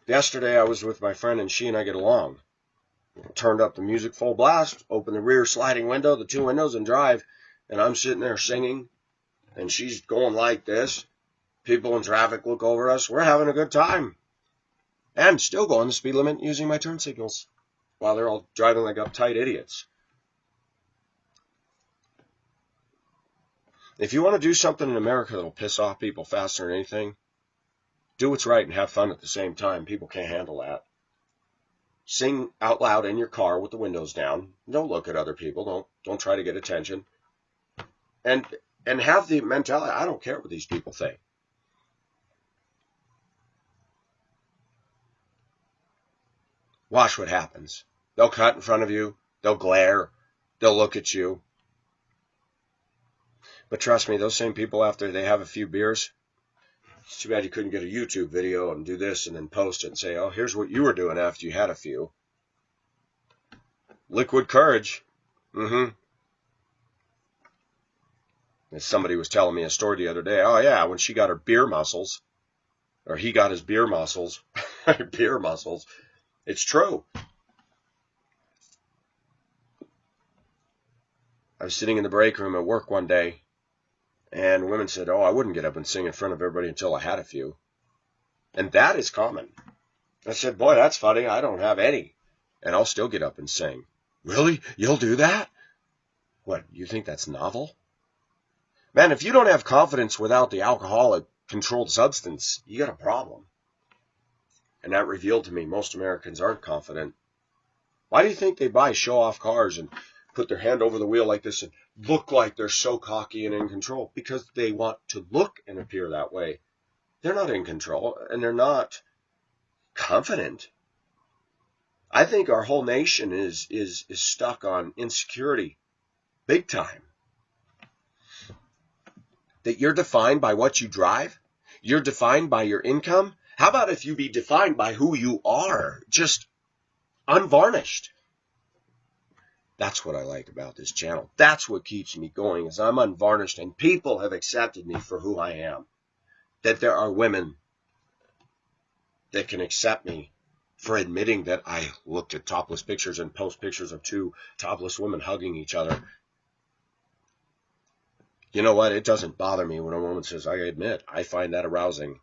Yesterday I was with my friend and she and I get along. Turned up the music full blast, opened the rear sliding window, the two windows, and drive. And I'm sitting there singing, and she's going like this. People in traffic look over us. We're having a good time. And still going the speed limit using my turn signals while they're all driving like uptight idiots. If you want to do something in America that'll piss off people faster than anything, do what's right and have fun at the same time. People can't handle that. Sing out loud in your car with the windows down. Don't look at other people. Don't try to get attention. And have the mentality, I don't care what these people think. Watch what happens. They'll cut in front of you. They'll glare. They'll look at you. But trust me, those same people, after they have a few beers, it's too bad you couldn't get a YouTube video and do this and then post it and say, oh, here's what you were doing after you had a few. Liquid courage. As somebody was telling me a story the other day. Oh, yeah, when she got her beer muscles, or he got his beer muscles, beer muscles. It's true. I was sitting in the break room at work one day, and women said, oh, I wouldn't get up and sing in front of everybody until I had a few. And that is common. I said, boy, that's funny. I don't have any. And I'll still get up and sing. Really? You'll do that? What, you think that's novel? Man, if you don't have confidence without the alcoholic controlled substance, you got a problem. And that revealed to me most Americans aren't confident. Why do you think they buy show-off cars and put their hand over the wheel like this and look like they're so cocky and in control? Because they want to look and appear that way. They're not in control, and they're not confident. I think our whole nation is stuck on insecurity, big time. That you're defined by what you drive? You're defined by your income? How about if you be defined by who you are, just unvarnished? That's what I like about this channel. That's what keeps me going, is I'm unvarnished, and people have accepted me for who I am. That there are women that can accept me for admitting that I looked at topless pictures and post pictures of two topless women hugging each other. You know what? It doesn't bother me when a woman says, I admit, I find that arousing.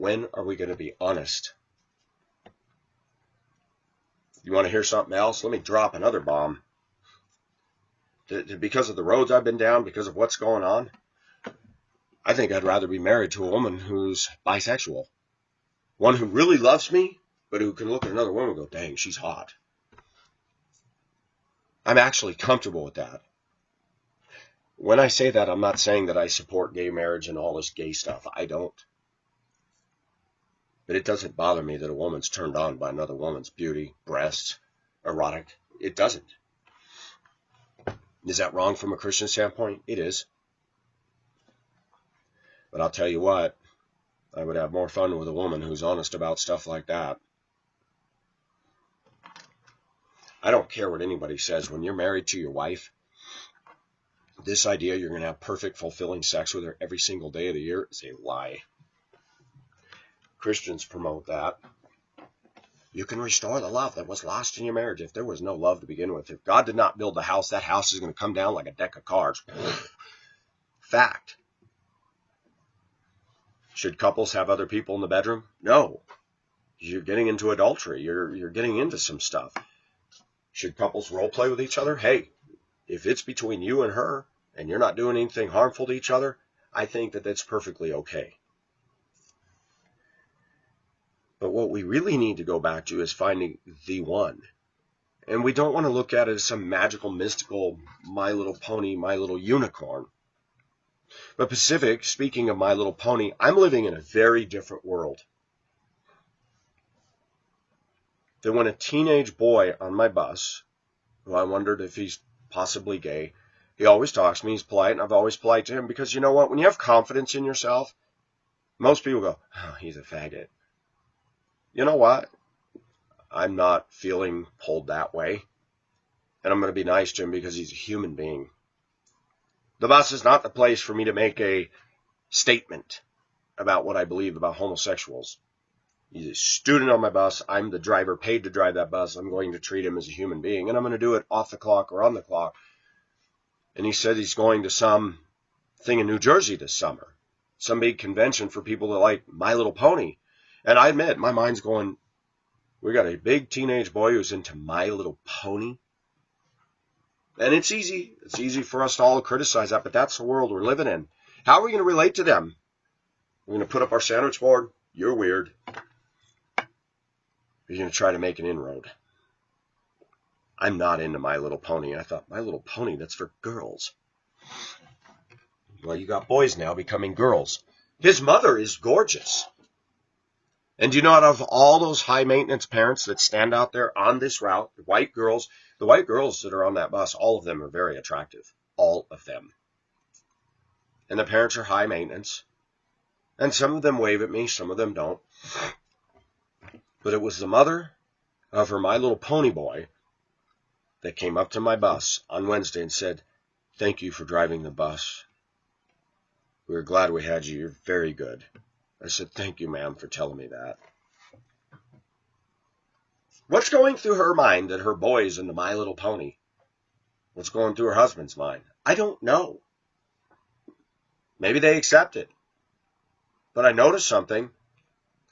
When are we going to be honest? You want to hear something else? Let me drop another bomb. Because of the roads I've been down, because of what's going on, I think I'd rather be married to a woman who's bisexual. One who really loves me, but who can look at another woman and go, dang, she's hot. I'm actually comfortable with that. When I say that, I'm not saying that I support gay marriage and all this gay stuff. I don't. But it doesn't bother me that a woman's turned on by another woman's beauty, breasts, erotic. It doesn't. Is that wrong from a Christian standpoint? It is. But I'll tell you what, I would have more fun with a woman who's honest about stuff like that. I don't care what anybody says. When you're married to your wife, this idea you're going to have perfect, fulfilling sex with her every single day of the year is a lie. Christians promote that. You can restore the love that was lost in your marriage. If there was no love to begin with, if God did not build the house, that house is going to come down like a deck of cards. Fact. Should couples have other people in the bedroom? No. You're getting into adultery. You're getting into some stuff. Should couples role play with each other? Hey, if it's between you and her and you're not doing anything harmful to each other, I think that that's perfectly okay. But what we really need to go back to is finding the one. And we don't want to look at it as some magical, mystical, My Little Pony, My Little Unicorn. But Pacific, speaking of My Little Pony, I'm living in a very different world. That when a teenage boy on my bus, who I wondered if he's possibly gay, he always talks to me, he's polite, and I've always polite to him, because you know what? When you have confidence in yourself, most people go, oh, he's a faggot. You know what? I'm not feeling pulled that way. And I'm going to be nice to him because he's a human being. The bus is not the place for me to make a statement about what I believe about homosexuals. He's a student on my bus. I'm the driver paid to drive that bus. I'm going to treat him as a human being. And I'm going to do it off the clock or on the clock. And he said he's going to some thing in New Jersey this summer. Some big convention for people that like My Little Pony. And I admit, my mind's going, we got a big teenage boy who's into My Little Pony. And it's easy. It's easy for us to all criticize that, but that's the world we're living in. How are we going to relate to them? We're going to put up our sandwich board. You're weird. You're going to try to make an inroad. I'm not into My Little Pony. I thought, My Little Pony, that's for girls. Well, you got boys now becoming girls. His mother is gorgeous. And do you know, out of all those high-maintenance parents that stand out there on this route, the white girls that are on that bus, all of them are very attractive. All of them. And the parents are high maintenance. And some of them wave at me, some of them don't. But it was the mother of her My Little Pony boy that came up to my bus on Wednesday and said, thank you for driving the bus. We were glad we had you. You're very good. I said, thank you, ma'am, for telling me that. What's going through her mind that her boy's into My Little Pony? What's going through her husband's mind? I don't know. Maybe they accept it. But I noticed something.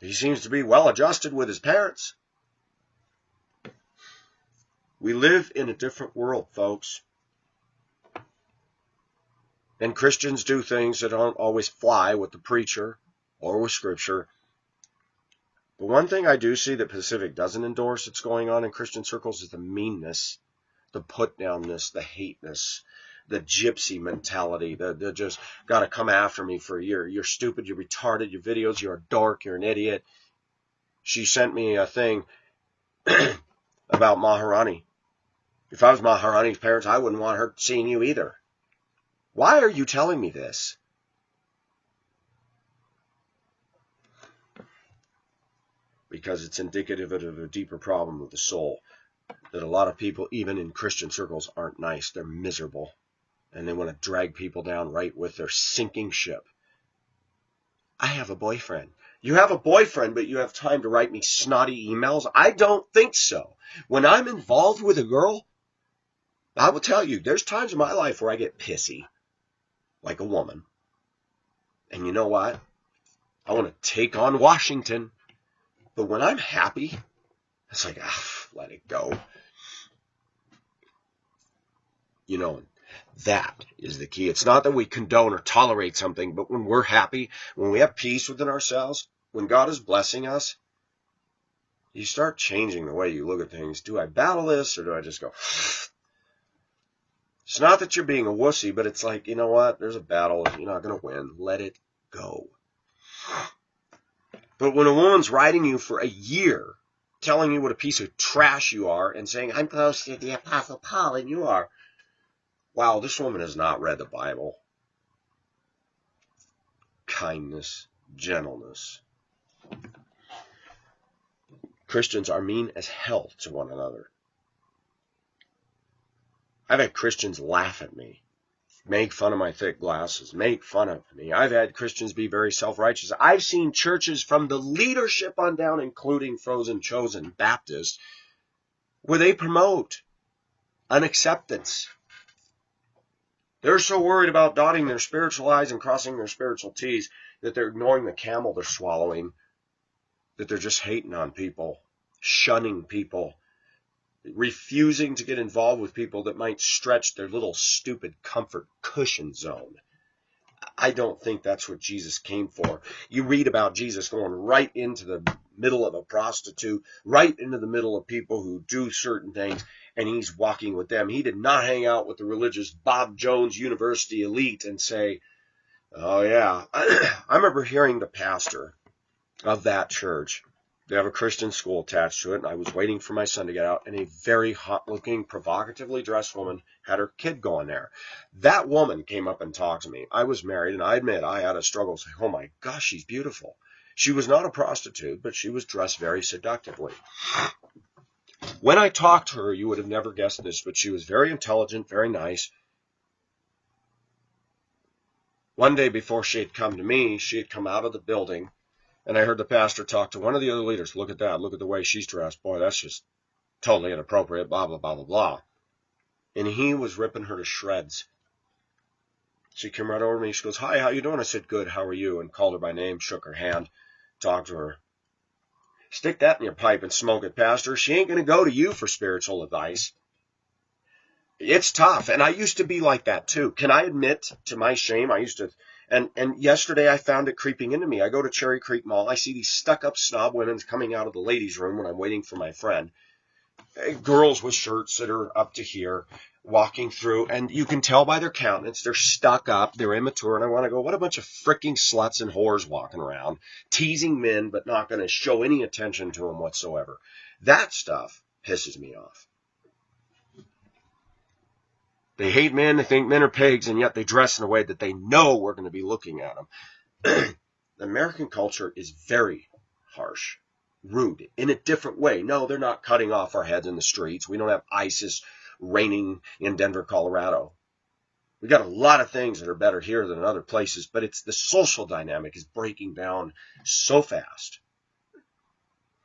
He seems to be well adjusted with his parents. We live in a different world, folks. And Christians do things that don't always fly with the preacher or with Scripture. But one thing I do see that Pacific doesn't endorse that's going on in Christian circles is the meanness, the put-downness, the hateness, the gypsy mentality, the just got to come after me for you're stupid, you're retarded, your videos, you're a dork, you're an idiot. She sent me a thing about Maharani. If I was Maharani's parents, I wouldn't want her seeing you either. Why are you telling me this? Because it's indicative of a deeper problem with the soul. That a lot of people, even in Christian circles, aren't nice. They're miserable. And they want to drag people down right with their sinking ship. I have a boyfriend. You have a boyfriend, but you have time to write me snotty emails? I don't think so. When I'm involved with a girl, I will tell you, there's times in my life where I get pissy. Like a woman. And you know what? I want to take on Washington. But when I'm happy, it's like, let it go. You know, that is the key. It's not that we condone or tolerate something, but when we're happy, when we have peace within ourselves, when God is blessing us, you start changing the way you look at things. Do I battle this, or do I just go? It's not that you're being a wussy, but it's like, you know what? There's a battle. You're not going to win. Let it go. But when a woman's writing you for a year, telling you what a piece of trash you are, and saying, I'm close to the Apostle Paul, and you are, wow, this woman has not read the Bible. Kindness, gentleness. Christians are mean as hell to one another. I've had Christians laugh at me, make fun of my thick glasses, make fun of me. I've had Christians be very self-righteous. I've seen churches from the leadership on down, including Frozen Chosen Baptist, where they promote unacceptance. They're so worried about dotting their spiritual I's and crossing their spiritual T's that they're ignoring the camel they're swallowing, that they're just hating on people, shunning people, refusing to get involved with people that might stretch their little stupid comfort cushion zone. I don't think that's what Jesus came for. You read about Jesus going right into the middle of a prostitute, right into the middle of people who do certain things, and he's walking with them. He did not hang out with the religious Bob Jones University elite and say, oh yeah. I remember hearing the pastor of that church. They have a Christian school attached to it, and I was waiting for my son to get out, and a very hot-looking, provocatively dressed woman had her kid going there. That woman came up and talked to me. I was married, and I admit I had a struggle saying, oh my gosh, she's beautiful. She was not a prostitute, but she was dressed very seductively. When I talked to her, you would have never guessed this, but she was very intelligent, very nice. One day before she had come to me, she had come out of the building, and I heard the pastor talk to one of the other leaders. Look at that. Look at the way she's dressed. Boy, that's just totally inappropriate, blah, blah, blah, blah, blah. And he was ripping her to shreds. She came right over to me. She goes, hi, how you doing? I said, good, how are you? And called her by name, shook her hand, talked to her. Stick that in your pipe and smoke it, pastor. She ain't going to go to you for spiritual advice. It's tough, and I used to be like that too. Can I admit, to my shame, I used to... And yesterday I found it creeping into me. I go to Cherry Creek Mall. I see these stuck-up snob women coming out of the ladies' room when I'm waiting for my friend. Girls with shirts that are up to here, walking through. And you can tell by their countenance, they're stuck up, they're immature. And I want to go, what a bunch of freaking sluts and whores walking around, teasing men, but not going to show any attention to them whatsoever. That stuff pisses me off. They hate men, they think men are pigs, and yet they dress in a way that they know we're going to be looking at them. The American culture is very harsh, rude, in a different way. No, they're not cutting off our heads in the streets. We don't have ISIS reigning in Denver, Colorado. We got a lot of things that are better here than in other places, but it's the social dynamic is breaking down so fast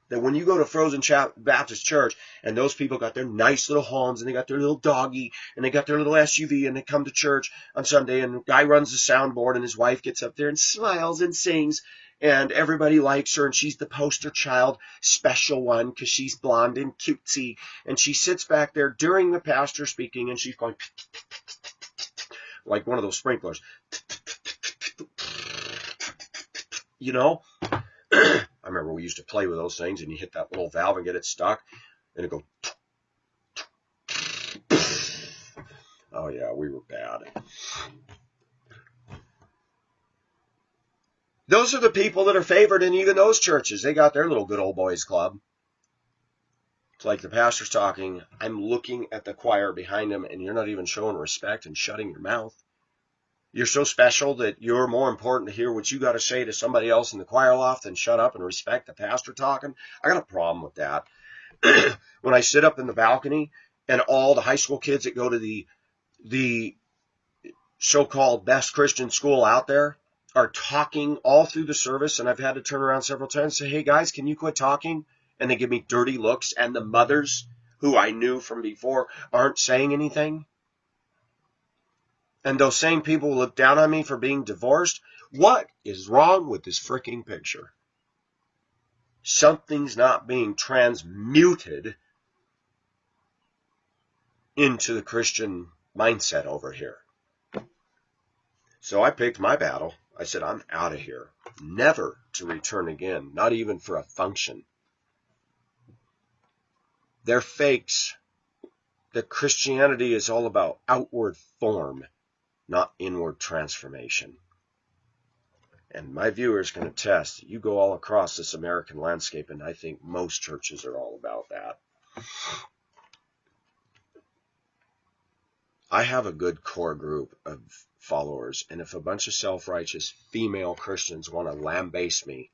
that when you go to Frozen Baptist Church and those people got their nice little homes and they got their little doggy and they got their little SUV and they come to church on Sunday and the guy runs the soundboard and his wife gets up there and smiles and sings and everybody likes her and she's the poster child special one because she's blonde and cutesy and she sits back there during the pastor speaking and she's going like one of those sprinklers, you know. I remember we used to play with those things and you hit that little valve and get it stuck and it'd go. Oh yeah, we were bad. Those are the people that are favored in even those churches. They got their little good old boys club. It's like the pastor's talking. I'm looking at the choir behind him and you're not even showing respect and shutting your mouth. You're so special that you're more important to hear what you got to say to somebody else in the choir loft than shut up and respect the pastor talking. I got a problem with that. When I sit up in the balcony and all the high school kids that go to the so-called best Christian school out there are talking all through the service, and I've had to turn around several times and say, hey guys, can you quit talking? And they give me dirty looks, and the mothers who I knew from before aren't saying anything. And those same people look down on me for being divorced. What is wrong with this freaking picture? Something's not being transmuted into the Christian mindset over here. So I picked my battle. I said, I'm out of here. Never to return again, not even for a function. They're fakes. That Christianity is all about outward form, not inward transformation. And my viewers can attest, you go all across this American landscape, and I think most churches are all about that. I have a good core group of followers, and if a bunch of self-righteous female Christians want to lambaste me,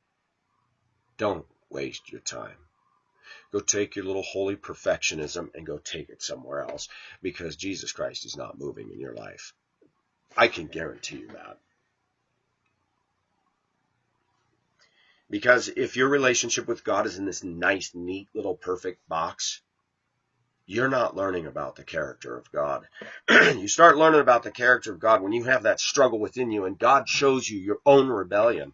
don't waste your time. Go take your little holy perfectionism and go take it somewhere else, because Jesus Christ is not moving in your life. I can guarantee you that. Because if your relationship with God is in this nice, neat, little perfect box, you're not learning about the character of God. You start learning about the character of God when you have that struggle within you and God shows you your own rebellion.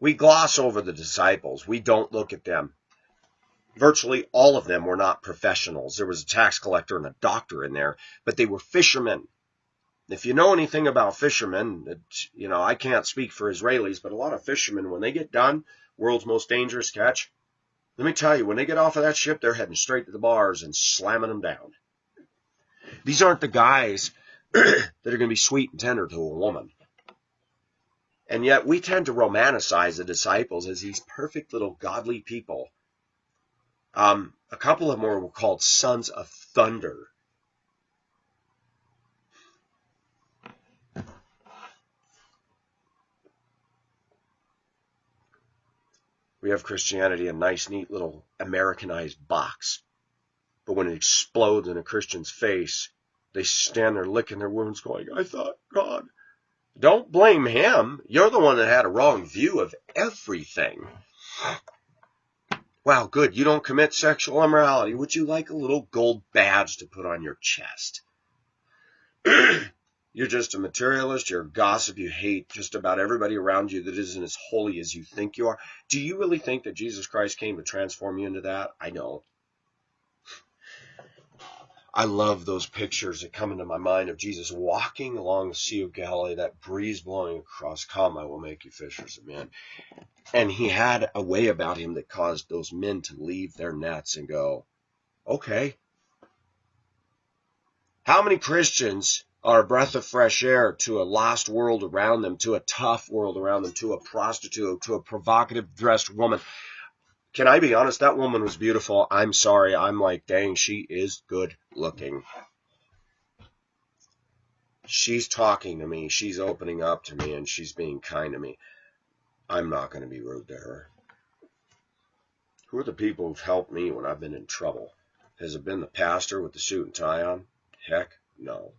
We gloss over the disciples. We don't look at them. Virtually all of them were not professionals. There was a tax collector and a doctor in there, but they were fishermen. If you know anything about fishermen, I can't speak for Israelis, but a lot of fishermen, when they get done, world's most dangerous catch, let me tell you, when they get off of that ship, they're heading straight to the bars and slamming them down. These aren't the guys that are going to be sweet and tender to a woman. And yet we tend to romanticize the disciples as these perfect little godly people. A couple of them were called sons of thunder. We have Christianity, a nice, neat little Americanized box. But when it explodes in a Christian's face, they stand there licking their wounds going, I thought God. Don't blame him. You're the one that had a wrong view of everything. Wow, good. You don't commit sexual immorality. Would you like a little gold badge to put on your chest? You're just a materialist. You're a gossip. You hate just about everybody around you that isn't as holy as you think you are. Do you really think that Jesus Christ came to transform you into that? I know. I love those pictures that come into my mind of Jesus walking along the Sea of Galilee, that breeze blowing across. Come, I will make you fishers of men. And he had a way about him that caused those men to leave their nets and go, okay. How many Christians are a breath of fresh air to a lost world around them, to a tough world around them, to a prostitute, to a provocative dressed woman? Can I be honest? That woman was beautiful. I'm sorry. I'm like, dang, she is good looking. She's talking to me. She's opening up to me, and she's being kind to me. I'm not going to be rude to her. Who are the people who've helped me when I've been in trouble? Has it been the pastor with the suit and tie on? Heck, no.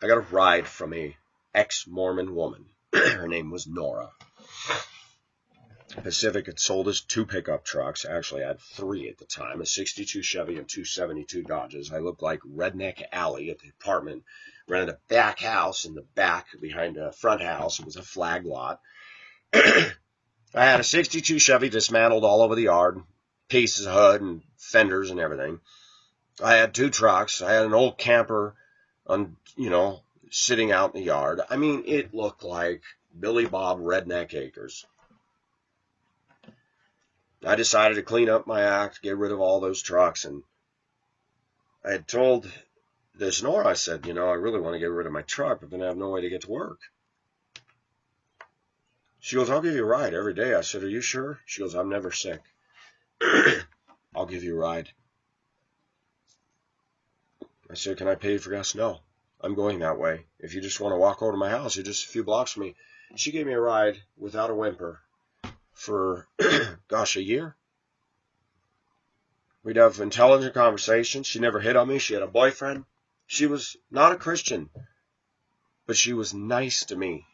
I got a ride from a ex-Mormon woman. Her name was Nora. Pacific had sold us 2 pickup trucks. Actually, I had 3 at the time, a 62 Chevy and 2 72 Dodges. I looked like Redneck Alley at the apartment. Rented a back house in the back behind a front house. It was a flag lot. I had a 62 Chevy dismantled all over the yard, pieces of hood and fenders and everything. I had 2 trucks. I had an old camper sitting out in the yard. I mean, it looked like Billy Bob Redneck Acres. I decided to clean up my act, get rid of all those trucks, and I had told this Nora, I said, I really want to get rid of my truck, but then I have no way to get to work. She goes, I'll give you a ride every day. I said, are you sure? She goes, I'm never sick. I'll give you a ride. I said, can I pay you for gas? No, I'm going that way. If you just want to walk over to my house, you're just a few blocks from me. She gave me a ride without a whimper for, a year. We'd have intelligent conversations. She never hit on me. She had a boyfriend. She was not a Christian, but she was nice to me.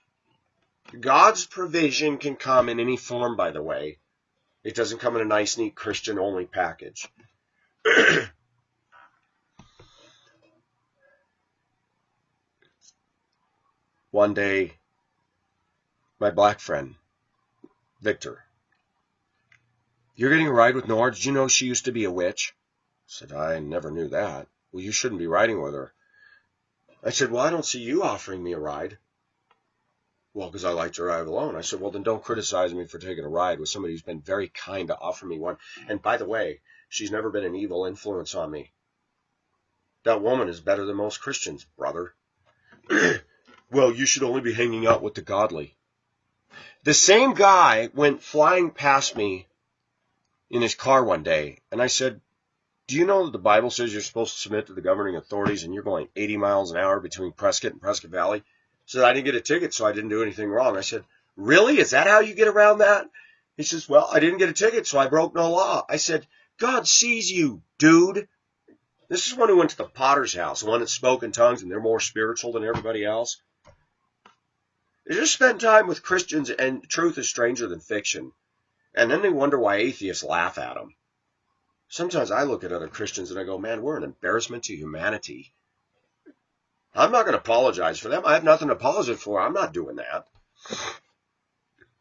God's provision can come in any form, by the way. It doesn't come in a nice, neat Christian-only package. One day, my black friend, Victor, "You're getting a ride with Nora? Did you know she used to be a witch?" I said, "I never knew that." "Well, you shouldn't be riding with her." I said, "Well, I don't see you offering me a ride." "Well, because I like to ride alone." I said, "Well, then don't criticize me for taking a ride with somebody who's been very kind to offer me one. And by the way, she's never been an evil influence on me. That woman is better than most Christians, brother." "Well, you should only be hanging out with the godly." The same guy went flying past me in his car one day, and I said, "Do you know that the Bible says you're supposed to submit to the governing authorities, and you're going 80 miles an hour between Prescott and Prescott Valley?" He said, "I didn't get a ticket, so I didn't do anything wrong." I said, "Really? Is that how you get around that?" He says, "Well, I didn't get a ticket, so I broke no law." I said, "God sees you, dude." This is one who went to the potter's house, the one that spoke in tongues, and they're more spiritual than everybody else. They just spend time with Christians, and truth is stranger than fiction. And then they wonder why atheists laugh at them. Sometimes I look at other Christians and I go, man, we're an embarrassment to humanity. I'm not going to apologize for them. I have nothing to apologize for. I'm not doing that.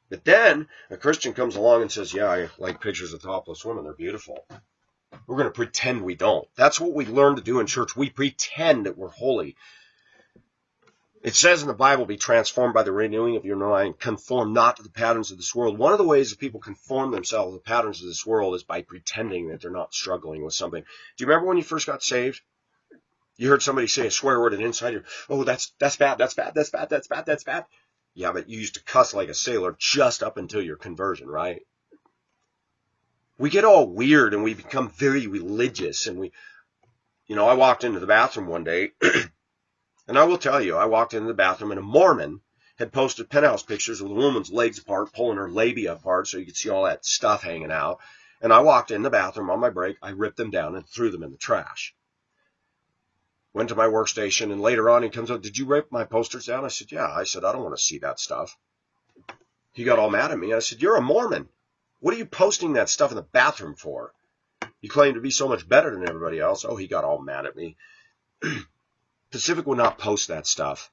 But then a Christian comes along and says, "Yeah, I like pictures of topless women. They're beautiful." We're going to pretend we don't. That's what we learn to do in church. We pretend that we're holy. It says in the Bible, "Be transformed by the renewing of your mind, conform not to the patterns of this world." One of the ways that people conform themselves to the patterns of this world is by pretending that they're not struggling with something. Do you remember when you first got saved? You heard somebody say a swear word and inside you, "Oh, that's bad, that's bad, that's bad, that's bad, that's bad." Yeah, but you used to cuss like a sailor just up until your conversion, right? We get all weird and we become very religious, and I walked into the bathroom one day and I will tell you, I walked into the bathroom and a Mormon had posted penthouse pictures with a woman's legs apart, pulling her labia apart so you could see all that stuff hanging out. And I walked in the bathroom on my break, I ripped them down and threw them in the trash. Went to my workstation, and later on he comes up, "Did you rip my posters down?" I said, "Yeah." I said, "I don't want to see that stuff." He got all mad at me. I said, "You're a Mormon. What are you posting that stuff in the bathroom for? You claim to be so much better than everybody else." Oh, he got all mad at me. Pacific would not post that stuff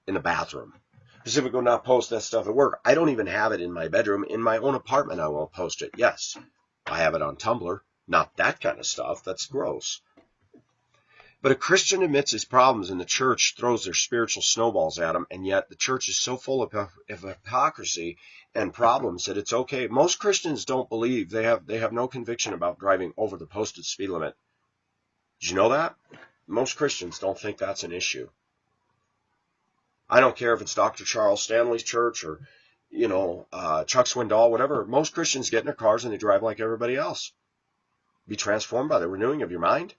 in the bathroom. Pacific would not post that stuff at work. I don't even have it in my bedroom. In my own apartment, I won't post it. Yes, I have it on Tumblr. Not that kind of stuff. That's gross. But a Christian admits his problems, and the church throws their spiritual snowballs at him, and yet the church is so full of hypocrisy and problems that it's okay. Most Christians don't believe. They have no conviction about driving over the posted speed limit. Did you know that? Most Christians don't think that's an issue. I don't care if it's Dr. Charles Stanley's church or, Chuck Swindoll, whatever. Most Christians get in their cars and they drive like everybody else. Be transformed by the renewing of your mind.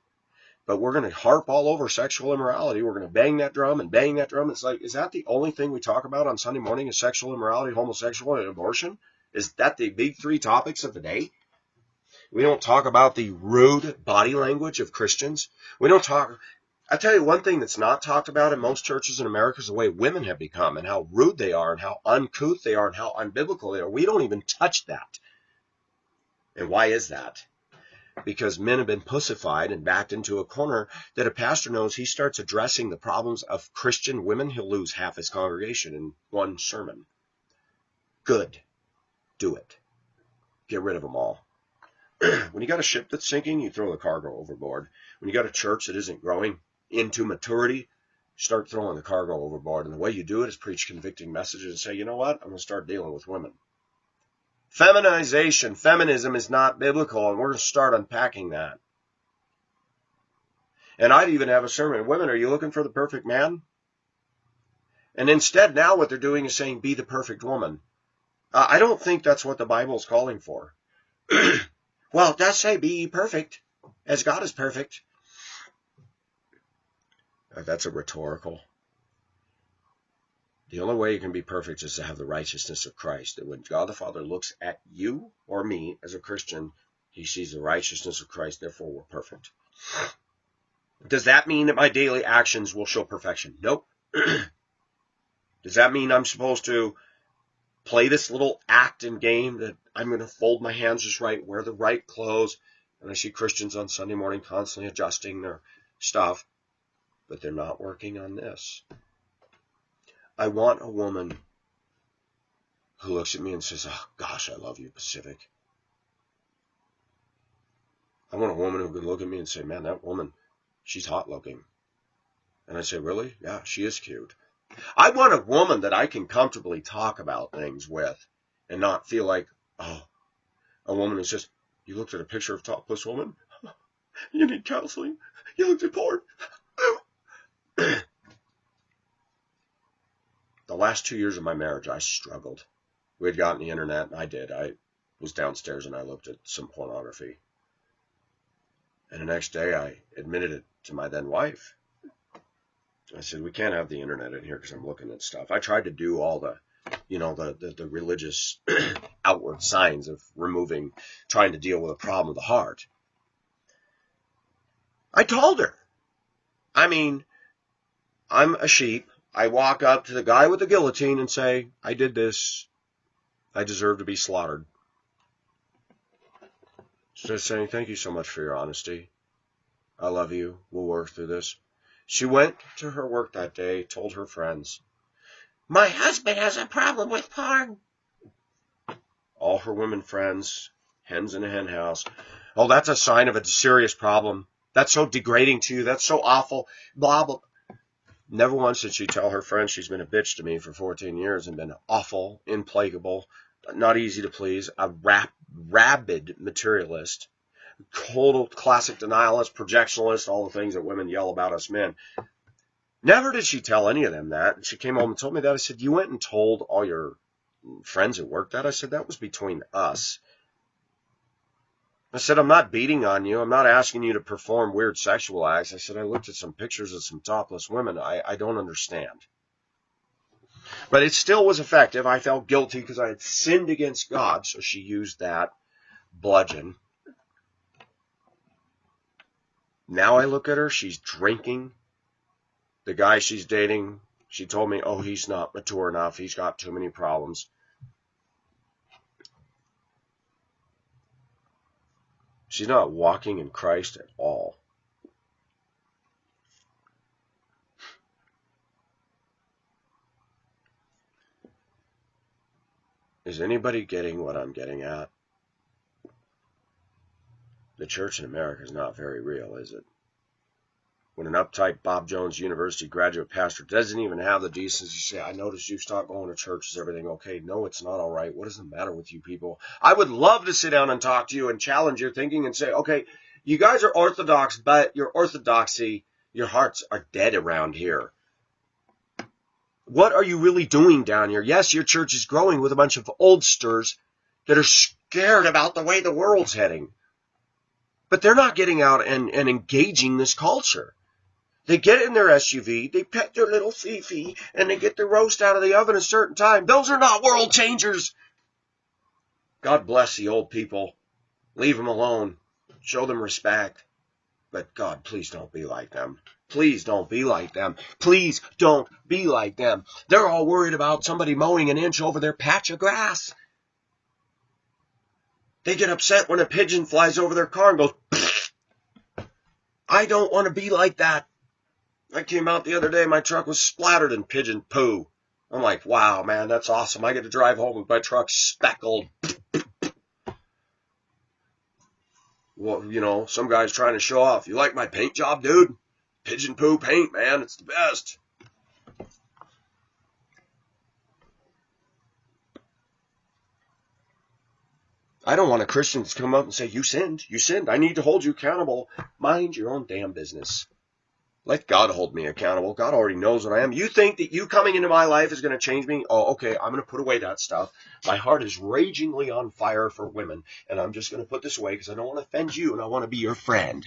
But we're going to harp all over sexual immorality. We're going to bang that drum and bang that drum. It's like, is that the only thing we talk about on Sunday morning is sexual immorality, homosexual, and abortion? Is that the big three topics of the day? We don't talk about the rude body language of Christians. We don't talk. I tell you one thing that's not talked about in most churches in America is the way women have become and how rude they are and how uncouth they are and how unbiblical they are. We don't even touch that. And why is that? Because men have been pussified and backed into a corner that a pastor knows he starts addressing the problems of Christian women, he'll lose half his congregation in one sermon. Good. Do it. Get rid of them all. When you got a ship that's sinking, you throw the cargo overboard. When you got a church that isn't growing into maturity, start throwing the cargo overboard. And the way you do it is preach convicting messages and say, you know what? I'm going to start dealing with women. Feminization, feminism is not biblical, and we're going to start unpacking that. And I'd even have a sermon, "Women, are you looking for the perfect man?" And instead, now what they're doing is saying, "Be the perfect woman." I don't think that's what the Bible is calling for. Well, it does say, "Be perfect, as God is perfect." That's a rhetorical. The only way you can be perfect is to have the righteousness of Christ. That when God the Father looks at you or me as a Christian, he sees the righteousness of Christ, therefore we're perfect. Does that mean that my daily actions will show perfection? Nope. Does that mean I'm supposed to play this little act and game that I'm going to fold my hands just right, wear the right clothes? And I see Christians on Sunday morning constantly adjusting their stuff, but they're not working on this. I want a woman who looks at me and says, oh, gosh, I love you, Pacific. I want a woman who can look at me and say, man, that woman, she's hot looking. And I say, really? Yeah, she is cute. I want a woman that I can comfortably talk about things with and not feel like, oh, a woman is just, you looked at a picture of a topless woman? You need counseling? You looked at porn? The last 2 years of my marriage, I struggled. We had gotten the internet, and I did. I was downstairs and I looked at some pornography. And the next day I admitted it to my then wife. I said, we can't have the internet in here because I'm looking at stuff. I tried to do all the, the religious outward signs of trying to deal with a problem of the heart. I told her. I mean, I'm a sheep. I walk up to the guy with the guillotine and say, I did this. I deserve to be slaughtered. Just saying, thank you so much for your honesty. I love you. We'll work through this. She went to her work that day, told her friends, my husband has a problem with porn. All her women friends, hens in a hen house. Oh, that's a sign of a serious problem. That's so degrading to you. That's so awful. Blah, blah. Never once did she tell her friends she's been a bitch to me for 14 years and been awful, implacable, not easy to please, a rabid materialist, cold classic denialist, projectionalist, all the things that women yell about us men. Never did she tell any of them that. She came home and told me that. I said, you went and told all your friends at work that? I said, that was between us. I said, I'm not beating on you. I'm not asking you to perform weird sexual acts. I said, I looked at some pictures of some topless women. I don't understand. But it still was effective. I felt guilty because I had sinned against God. So she used that bludgeon. Now I look at her. She's drinking. The guy she's dating, she told me, oh, he's not mature enough. He's got too many problems. She's not walking in Christ at all. Is anybody getting what I'm getting at? The church in America is not very real, is it? When an uptight Bob Jones University graduate pastor doesn't even have the decency to say, I noticed you stopped going to church. Is everything okay? No, it's not all right. What is the matter with you people? I would love to sit down and talk to you and challenge your thinking and say, okay, you guys are orthodox, but your orthodoxy, your hearts are dead around here. What are you really doing down here? Yes, your church is growing with a bunch of oldsters that are scared about the way the world's heading. But they're not getting out and engaging this culture. They get in their SUV, they pet their little Fifi, and they get the roast out of the oven at a certain time. Those are not world changers. God bless the old people. Leave them alone. Show them respect. But God, please don't be like them. Please don't be like them. Please don't be like them. They're all worried about somebody mowing an inch over their patch of grass. They get upset when a pigeon flies over their car and goes, pfft. I don't want to be like that. I came out the other day, my truck was splattered in pigeon poo. I'm like, wow, man, that's awesome. I get to drive home with my truck speckled. Well, you know, some guy's trying to show off. You like my paint job, dude? Pigeon poo paint, man. It's the best. I don't want a Christian to come up and say, you sinned. You sinned. I need to hold you accountable. Mind your own damn business. Let God hold me accountable. God already knows what I am. You think that you coming into my life is going to change me? Oh, okay, I'm going to put away that stuff. My heart is ragingly on fire for women, and I'm just going to put this away because I don't want to offend you, and I want to be your friend.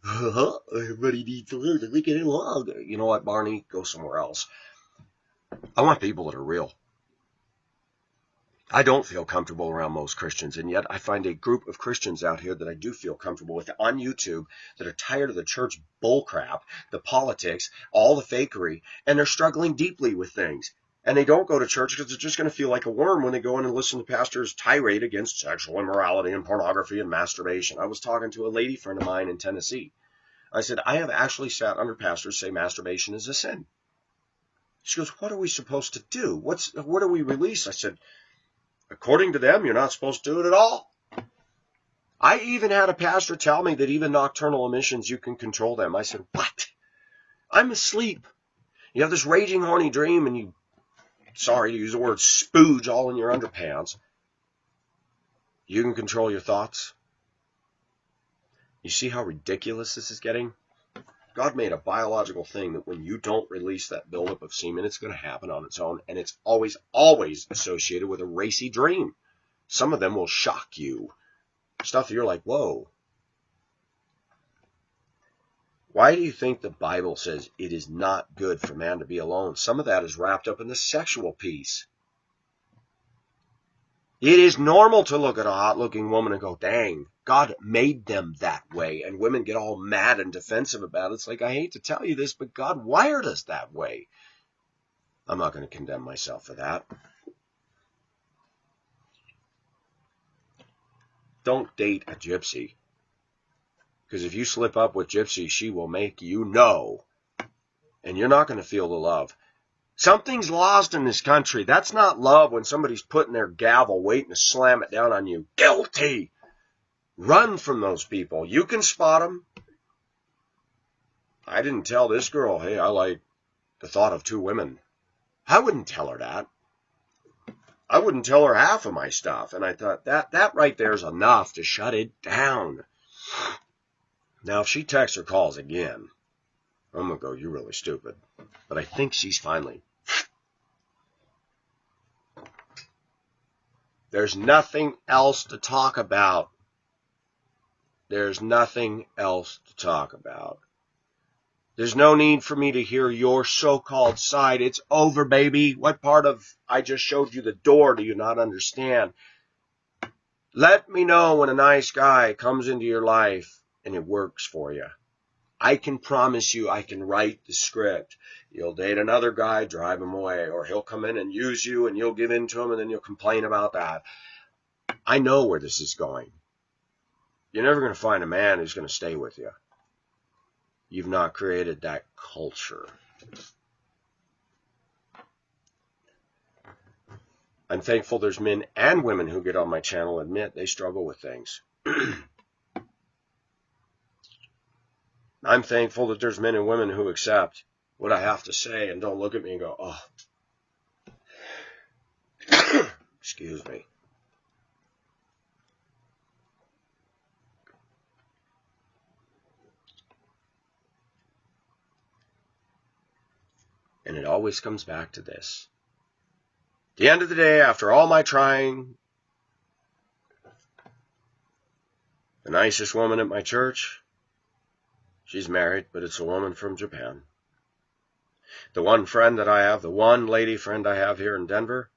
Everybody needs to learn that we get along. You know what, Barney? Go somewhere else. I want people that are real. I don't feel comfortable around most Christians, and yet I find a group of Christians out here that I do feel comfortable with on YouTube that are tired of the church bullcrap, the politics, all the fakery, and they're struggling deeply with things. And they don't go to church because they're just going to feel like a worm when they go in and listen to pastors tirade against sexual immorality and pornography and masturbation. I was talking to a lady friend of mine in Tennessee. I said, I have actually sat under pastors say masturbation is a sin. She goes, what are we supposed to do? What do we release? I said, according to them, you're not supposed to do it at all. I even had a pastor tell me that even nocturnal emissions, you can control them. I said, what? I'm asleep. You have this raging horny dream and you, sorry to use the word, spooge all in your underpants. You can control your thoughts. You see how ridiculous this is getting? God made a biological thing that when you don't release that buildup of semen, it's going to happen on its own. And it's always, always associated with a racy dream. Some of them will shock you. Stuff that you're like, whoa. Why do you think the Bible says it is not good for man to be alone? Some of that is wrapped up in the sexual piece. It is normal to look at a hot-looking woman and go, dang, God made them that way. And women get all mad and defensive about it. It's like, I hate to tell you this, but God wired us that way. I'm not going to condemn myself for that. Don't date a gypsy. Because if you slip up with gypsy, she will make you know. And you're not going to feel the love. Something's lost in this country. That's not love when somebody's putting their gavel waiting to slam it down on you. Guilty. Run from those people. You can spot them. I didn't tell this girl, hey, I like the thought of two women. I wouldn't tell her that. I wouldn't tell her half of my stuff. And I thought, that right there is enough to shut it down. Now, if she texts or calls again, I'm going to go, you're really stupid. But I think she's finally. There's nothing else to talk about. There's nothing else to talk about. There's no need for me to hear your so-called side. It's over, baby. What part of I just showed you the door do you not understand? Let me know when a nice guy comes into your life and it works for you. I can promise you I can write the script. You'll date another guy, drive him away, or he'll come in and use you and you'll give in to him and then you'll complain about that. I know where this is going. You're never going to find a man who's going to stay with you. You've not created that culture. I'm thankful there's men and women who get on my channel and admit they struggle with things. I'm thankful that there's men and women who accept what I have to say and don't look at me and go, oh. Excuse me. And it always comes back to this. At the end of the day, after all my trying, the nicest woman at my church, she's married, but it's a woman from Japan. The one friend that I have, the one lady friend I have here in Denver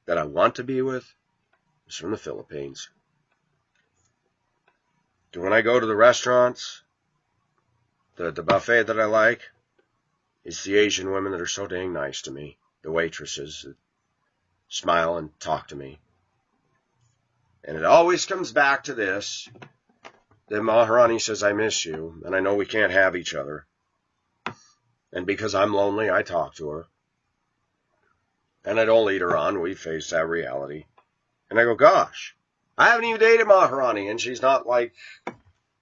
that I want to be with is from the Philippines. When I go to the restaurants, the buffet that I like, it's the Asian women that are so dang nice to me. The waitresses that smile and talk to me. And it always comes back to this. Then Maharani says, I miss you, and I know we can't have each other. And because I'm lonely, I talk to her. And I don't lead her on. We face that reality. And I go, gosh, I haven't even dated Maharani, and she's not like,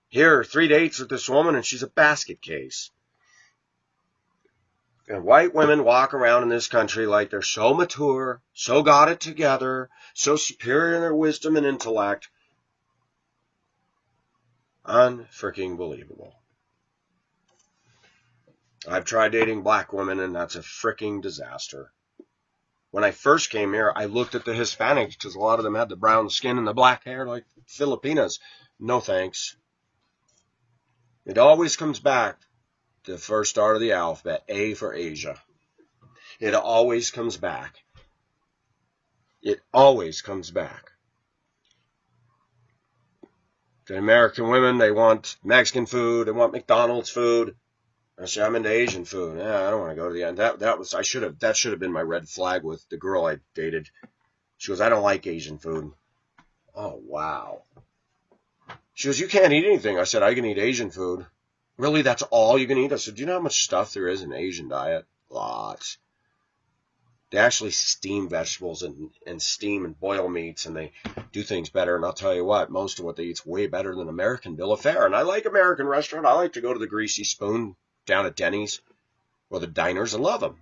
here, 3 dates with this woman, and she's a basket case. And white women walk around in this country like they're so mature, so got it together, so superior in their wisdom and intellect. Unfreaking believable. I've tried dating black women, and that's a freaking disaster. When I first came here, I looked at the Hispanics because a lot of them had the brown skin and the black hair like Filipinas. No thanks. It always comes back to the first start of the alphabet, A for Asia. It always comes back. It always comes back. The American women, they want Mexican food, they want McDonald's food. I say, I'm into Asian food. Yeah, I don't want to go to the end. That should have been my red flag with the girl I dated. She goes, I don't like Asian food. Oh, wow. She goes, you can't eat anything. I said, I can eat Asian food. Really, that's all you can eat? I said, do you know how much stuff there is in the Asian diet? Lots. They actually steam vegetables and steam and boil meats, and they do things better. And I'll tell you what, most of what they eat's way better than American bill of fare. And I like American restaurant. I like to go to the Greasy Spoon down at Denny's or the diners and love them.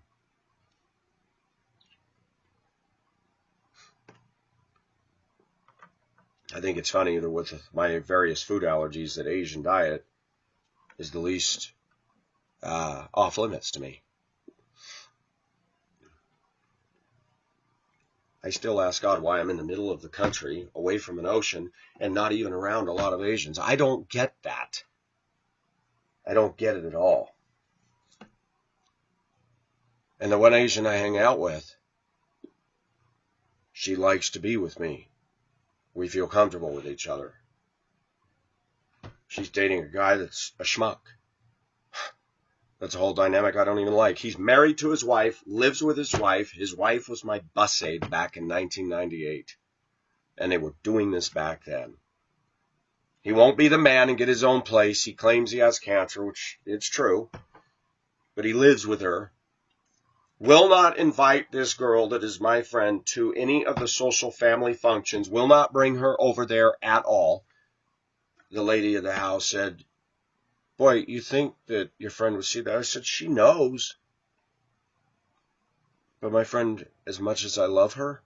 I think it's funny that with my various food allergies that Asian diet is the least off limits to me. I still ask God why I'm in the middle of the country, away from an ocean, and not even around a lot of Asians. I don't get that. I don't get it at all. And the one Asian I hang out with, she likes to be with me. We feel comfortable with each other. She's dating a guy that's a schmuck. That's a whole dynamic I don't even like. He's married to his wife, lives with his wife. His wife was my bus aide back in 1998. And they were doing this back then. He won't be the man and get his own place. He claims he has cancer, which it's true. But he lives with her. Will not invite this girl that is my friend to any of the social family functions. Will not bring her over there at all. The lady of the house said, "Boy, you think that your friend would see that?" I said, "She knows. But my friend, as much as I love her,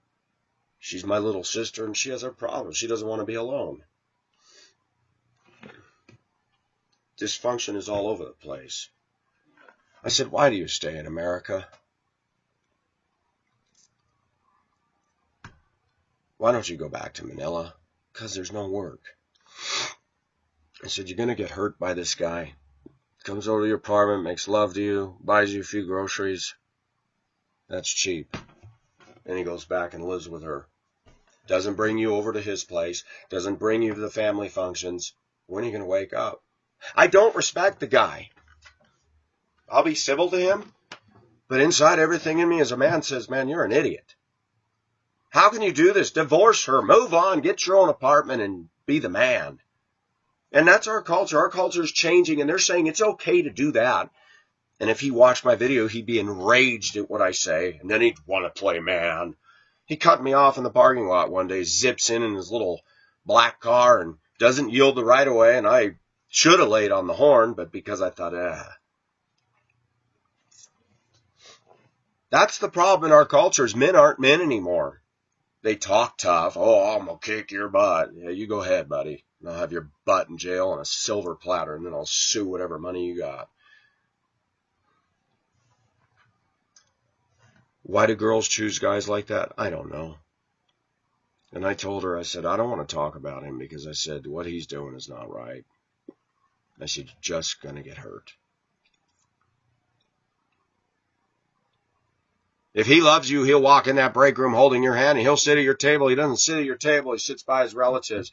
she's my little sister and she has her problems. She doesn't want to be alone." Dysfunction is all over the place. I said, "Why do you stay in America? Why don't you go back to Manila?" "Because there's no work." I said, "You're going to get hurt by this guy. Comes over to your apartment, makes love to you, buys you a few groceries. That's cheap." And he goes back and lives with her. Doesn't bring you over to his place. Doesn't bring you to the family functions. When are you going to wake up? I don't respect the guy. I'll be civil to him. But inside everything in me as a man says, man, you're an idiot. How can you do this? Divorce her. Move on. Get your own apartment and be the man. And that's our culture. Our culture is changing, and they're saying it's okay to do that. And if he watched my video, he'd be enraged at what I say, and then he'd want to play man. He cut me off in the parking lot one day, zips in his little black car, and doesn't yield the right of way, and I should have laid on the horn, but because I thought, That's the problem in our cultures. Men aren't men anymore. They talk tough. "Oh, I'm going to kick your butt." Yeah, you go ahead, buddy. And I'll have your butt in jail on a silver platter, and then I'll sue whatever money you got. Why do girls choose guys like that? I don't know. And I told her, I said, I don't want to talk about him because I said, what he's doing is not right. I said, you're just going to get hurt. If he loves you, he'll walk in that break room holding your hand, and he'll sit at your table. He doesn't sit at your table. He sits by his relatives.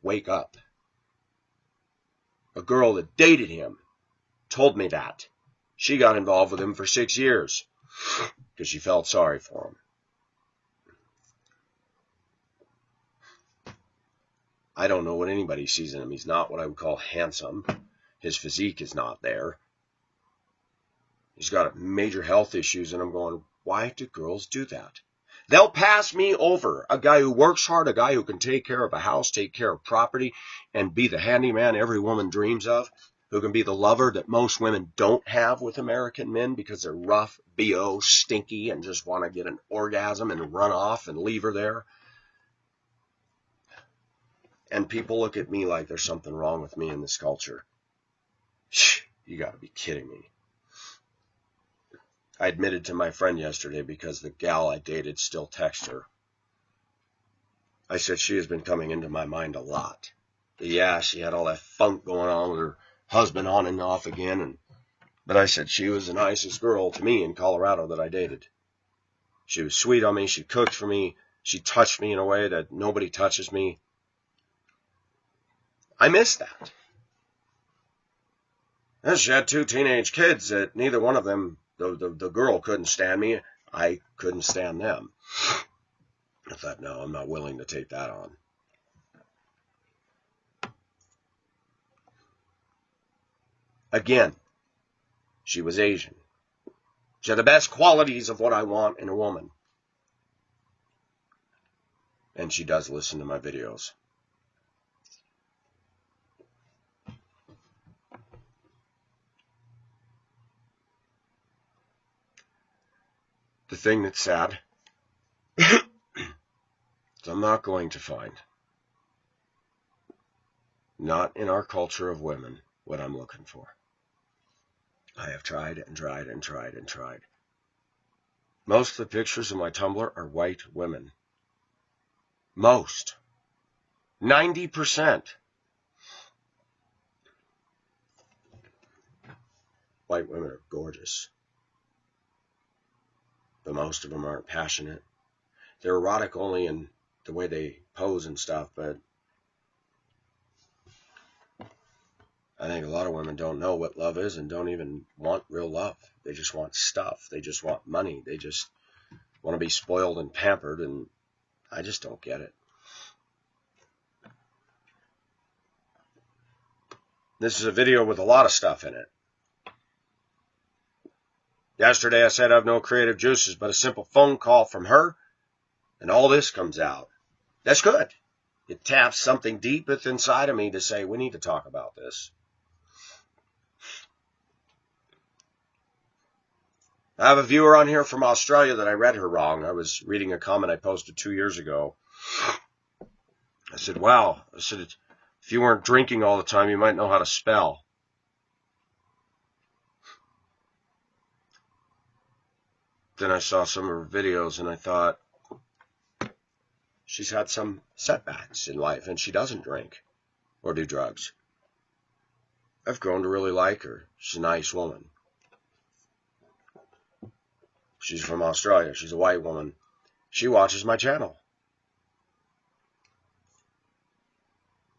Wake up. A girl that dated him told me that. She got involved with him for 6 years because she felt sorry for him. I don't know what anybody sees in him. He's not what I would call handsome. His physique is not there. He's got major health issues, and I'm going, why do girls do that? They'll pass me over, a guy who works hard, a guy who can take care of a house, take care of property, and be the handyman every woman dreams of, who can be the lover that most women don't have with American men because they're rough, B.O., stinky, and just want to get an orgasm and run off and leave her there. And people look at me like there's something wrong with me in this culture. You got to be kidding me. I admitted to my friend yesterday because the gal I dated still texts her. I said she has been coming into my mind a lot. Yeah, she had all that funk going on with her husband on and off again. But I said she was the nicest girl to me in Colorado that I dated. She was sweet on me. She cooked for me. She touched me in a way that nobody touches me. I miss that. And she had 2 teenage kids that neither one of them, the girl couldn't stand me. I couldn't stand them. I thought, no, I'm not willing to take that on. Again, she was Asian. She had the best qualities of what I want in a woman. And she does listen to my videos. The thing that's sad is I'm not going to find, not in our culture of women, what I'm looking for. I have tried and tried and tried and tried. Most of the pictures in my Tumblr are white women. Most. 90%. White women are gorgeous. But most of them aren't passionate. They're erotic only in the way they pose and stuff, but I think a lot of women don't know what love is and don't even want real love. They just want stuff. They just want money. They just want to be spoiled and pampered, and I just don't get it. This is a video with a lot of stuff in it. Yesterday I said I have no creative juices, but a simple phone call from her, and all this comes out. That's good. It taps something deep inside of me to say, we need to talk about this. I have a viewer on here from Australia that I read her wrong. I was reading a comment I posted 2 years ago. I said, wow. I said, if you weren't drinking all the time, you might know how to spell. Then I saw some of her videos and I thought, she's had some setbacks in life and she doesn't drink or do drugs. I've grown to really like her. She's a nice woman. She's from Australia. She's a white woman. She watches my channel.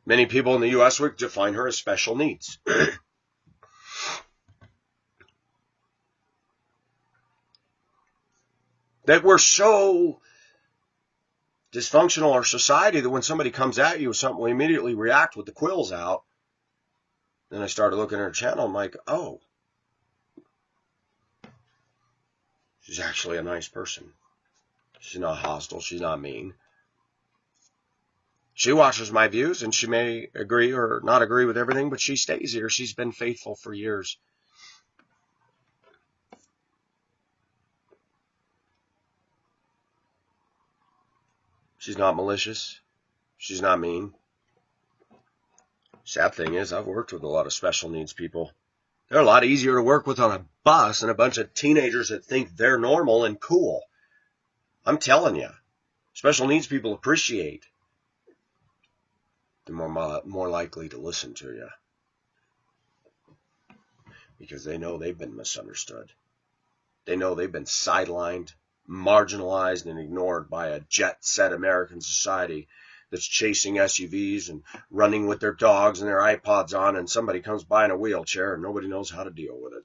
Many people in the U.S. would define her as special needs. That we're so dysfunctional in our society that when somebody comes at you with something, we immediately react with the quills out. Then I started looking at her channel. I'm like, oh, she's actually a nice person. She's not hostile. She's not mean. She watches my views, and she may agree or not agree with everything, but she stays here. She's been faithful for years. She's not malicious. She's not mean. Sad thing is, I've worked with a lot of special needs people. They're a lot easier to work with on a bus than a bunch of teenagers that think they're normal and cool. I'm telling you, special needs people appreciate. They're more likely to listen to you because they know they've been misunderstood. They know they've been sidelined, marginalized, and ignored by a jet-set American society that's chasing SUVs and running with their dogs and their iPods on, and somebody comes by in a wheelchair and nobody knows how to deal with it.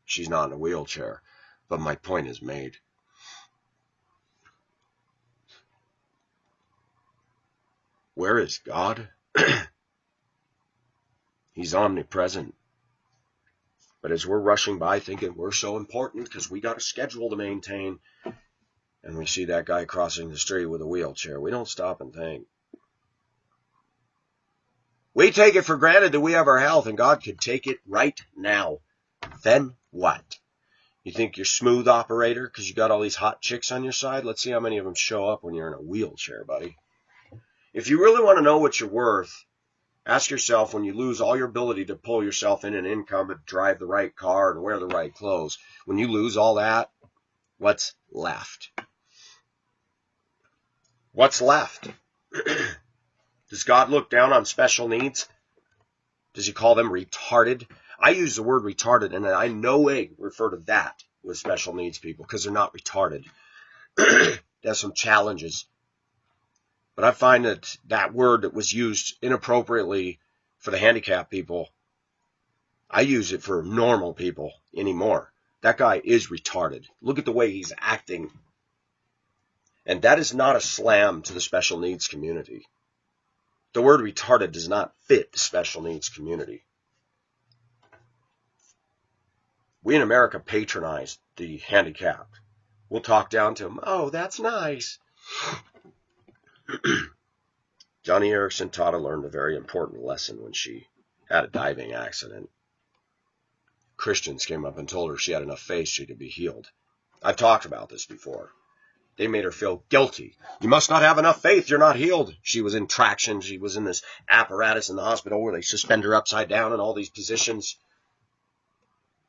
She's not in a wheelchair, but my point is made. Where is God? He's omnipresent. But as we're rushing by thinking we're so important because we got a schedule to maintain, and we see that guy crossing the street with a wheelchair, we don't stop and think. We take it for granted that we have our health, and God could take it right now. Then what? You think you're smooth operator because you got all these hot chicks on your side? Let's see how many of them show up when you're in a wheelchair, buddy. If you really want to know what you're worth, ask yourself when you lose all your ability to pull yourself in an income and drive the right car and wear the right clothes, when you lose all that, what's left? What's left? Does God look down on special needs? Does he call them retarded? I use the word retarded, and I in no way refer to that with special needs people because they're not retarded. There's some challenges. But I find that that word that was used inappropriately for the handicapped people, I use it for normal people anymore. That guy is retarded. Look at the way he's acting. And that is not a slam to the special needs community. The word retarded does not fit the special needs community. We in America patronize the handicapped. We'll talk down to them. Oh, that's nice. Joni Eareckson Tada learned a very important lesson when she had a diving accident. Christians came up and told her she had enough faith she could be healed. I've talked about this before. They made her feel guilty. You must not have enough faith. You're not healed. She was in traction. She was in this apparatus in the hospital where they suspend her upside down in all these positions.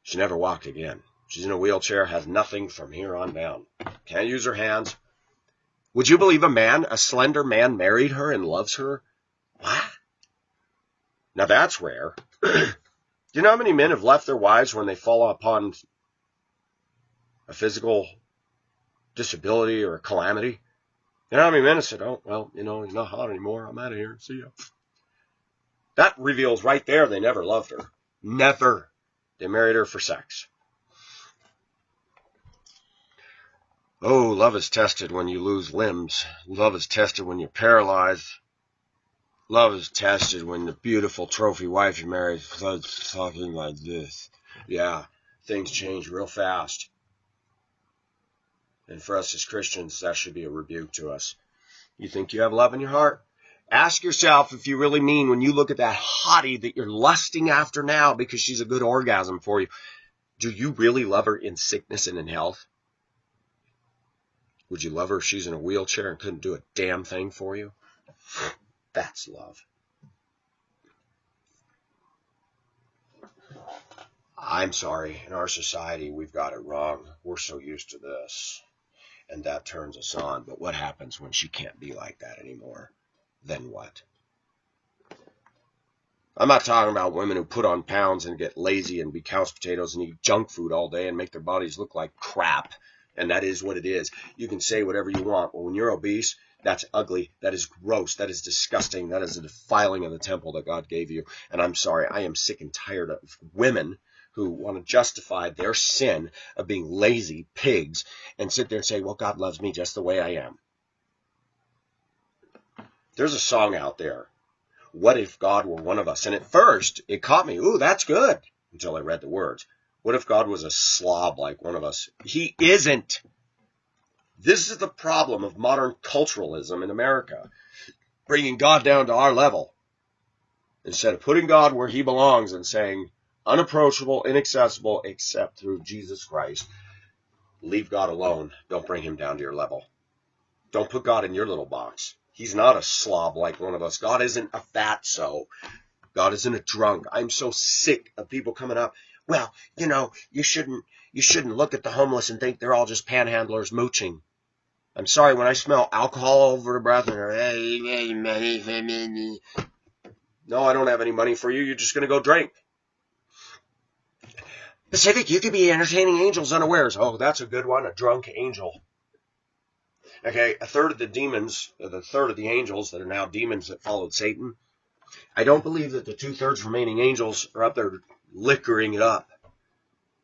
She never walked again. She's in a wheelchair, has nothing from here on down. Can't use her hands. Would you believe a slender man married her and loves her? What? Now that's rare. Do you know how many men have left their wives when they fall upon a physical disability or a calamity? You know how many men have said, oh, well, he's not hot anymore. I'm out of here. See ya. That reveals right there they never loved her. Never. They married her for sex. Oh, love is tested when you lose limbs. Love is tested when you're paralyzed. Love is tested when the beautiful trophy wife you married starts talking like this. Yeah, things change real fast. And for us as Christians, that should be a rebuke to us. You think you have love in your heart? Ask yourself if you really mean when you look at that hottie that you're lusting after now because she's a good orgasm for you, do you really love her in sickness and in health? Would you love her if she's in a wheelchair and couldn't do a damn thing for you? That's love. I'm sorry, in our society, we've got it wrong. We're so used to this. And that turns us on. But what happens when she can't be like that anymore? Then what? I'm not talking about women who put on pounds and get lazy and be couch potatoes and eat junk food all day and make their bodies look like crap. And that is what it is. You can say whatever you want. But when you're obese, that's ugly. That is gross. That is disgusting. That is a defiling of the temple that God gave you. And I'm sorry. I am sick and tired of women who want to justify their sin of being lazy pigs and sit there and say, well, God loves me just the way I am. There's a song out there. What if God were one of us? And at first, it caught me. Ooh, that's good. Until I read the words. What if God was a slob like one of us? He isn't. This is the problem of modern culturalism in America. Bringing God down to our level. Instead of putting God where he belongs and saying, unapproachable, inaccessible, except through Jesus Christ. Leave God alone. Don't bring him down to your level. Don't put God in your little box. He's not a slob like one of us. God isn't a fatso. God isn't a drunk. I'm so sick of people coming up. Well, you shouldn't look at the homeless and think they're all just panhandlers mooching. I'm sorry, when I smell alcohol all over the breath, and hey, money for me. No, I don't have any money for you. You're just going to go drink. Pacific, you could be entertaining angels unawares. Oh, that's a good one, a drunk angel. Okay, a third of the angels that are now demons that followed Satan, I don't believe that the 2/3 remaining angels are up there liquoring it up.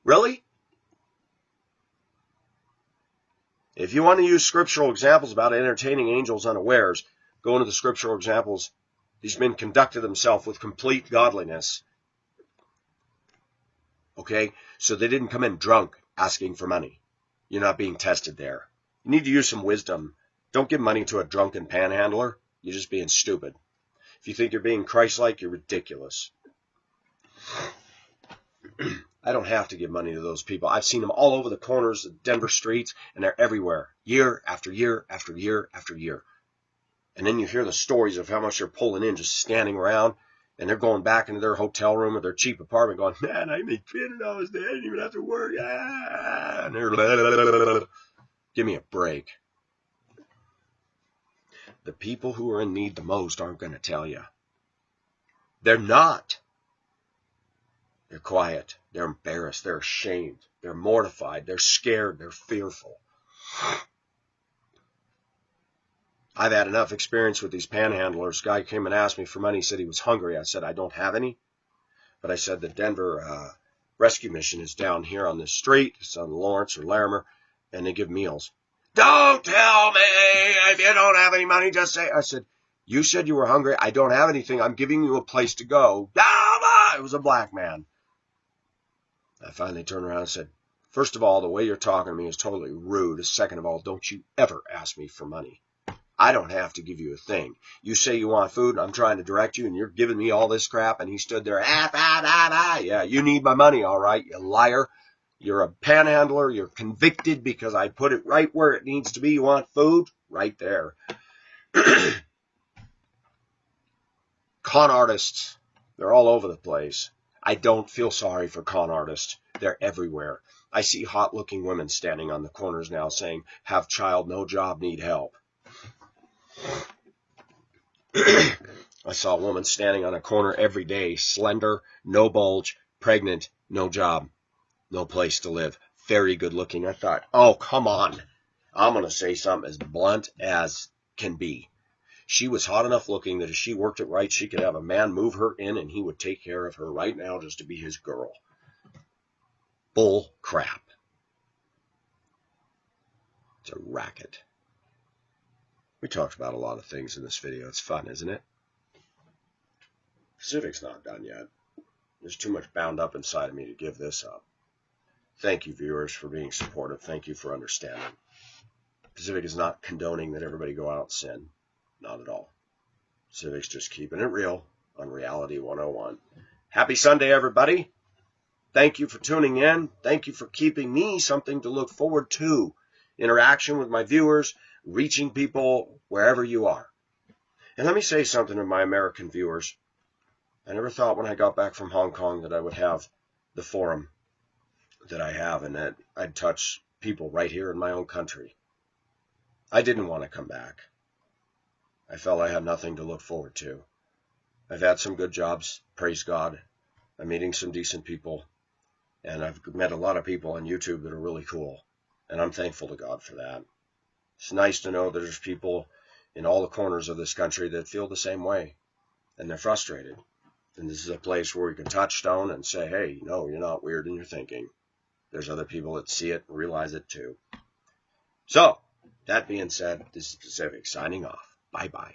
Really? If you want to use scriptural examples about entertaining angels unawares, go into the scriptural examples. These men conducted themselves with complete godliness. Okay? So they didn't come in drunk asking for money. You're not being tested there. You need to use some wisdom. Don't give money to a drunken panhandler. You're just being stupid. If you think you're being Christ-like, you're ridiculous. I don't have to give money to those people. I've seen them all over the corners of Denver streets, and they're everywhere, year after year after year after year. And then you hear the stories of how much they're pulling in, just standing around, and they're going back into their hotel room or their cheap apartment going, man, I make $300 a day. I didn't even have to work. And they're give me a break. The people who are in need the most aren't going to tell you. They're not. They're quiet. They're embarrassed. They're ashamed. They're mortified. They're scared. They're fearful. I've had enough experience with these panhandlers. Guy came and asked me for money. He said he was hungry. I said, I don't have any. But I said, the Denver Rescue Mission is down here on this street. It's on Lawrence or Larimer, and they give meals. Don't tell me if you don't have any money, just say. I said, you said you were hungry. I don't have anything. I'm giving you a place to go. It was a black man. I finally turned around and said, First of all, the way you're talking to me is totally rude. Second of all, don't you ever ask me for money. I don't have to give you a thing. You say you want food, and I'm trying to direct you, and you're giving me all this crap, and he stood there, yeah, you need my money, all right, you liar. You're a panhandler. You're convicted because I put it right where it needs to be. You want food? Right there. Con artists, they're all over the place. I don't feel sorry for con artists. They're everywhere. I see hot-looking women standing on the corners now saying, have child, no job, need help. I saw a woman standing on a corner every day, slender, no bulge, pregnant, no job, no place to live, very good looking. I thought, oh, come on. I'm going to say something as blunt as can be. She was hot enough looking that if she worked it right, she could have a man move her in and he would take care of her right now just to be his girl. Bull crap. It's a racket. We talked about a lot of things in this video. It's fun, isn't it? Pacific's not done yet. There's too much bound up inside of me to give this up. Thank you, viewers, for being supportive. Thank you for understanding. Pacific is not condoning that everybody go out and sin. Not at all. Pacific's just keeping it real on Reality 101. Happy Sunday, everybody. Thank you for tuning in. Thank you for keeping me something to look forward to. Interaction with my viewers, reaching people wherever you are. And let me say something to my American viewers. I never thought when I got back from Hong Kong that I would have the forum that I have and that I'd touch people right here in my own country. I didn't want to come back. I felt I had nothing to look forward to. I've had some good jobs, praise God. I'm meeting some decent people, and I've met a lot of people on YouTube that are really cool, and I'm thankful to God for that. It's nice to know that there's people in all the corners of this country that feel the same way, and they're frustrated. And this is a place where we can touchstone and say, hey, no, you're not weird in your thinking. There's other people that see it and realize it too. So, that being said, this is Pacific signing off. Bye-bye.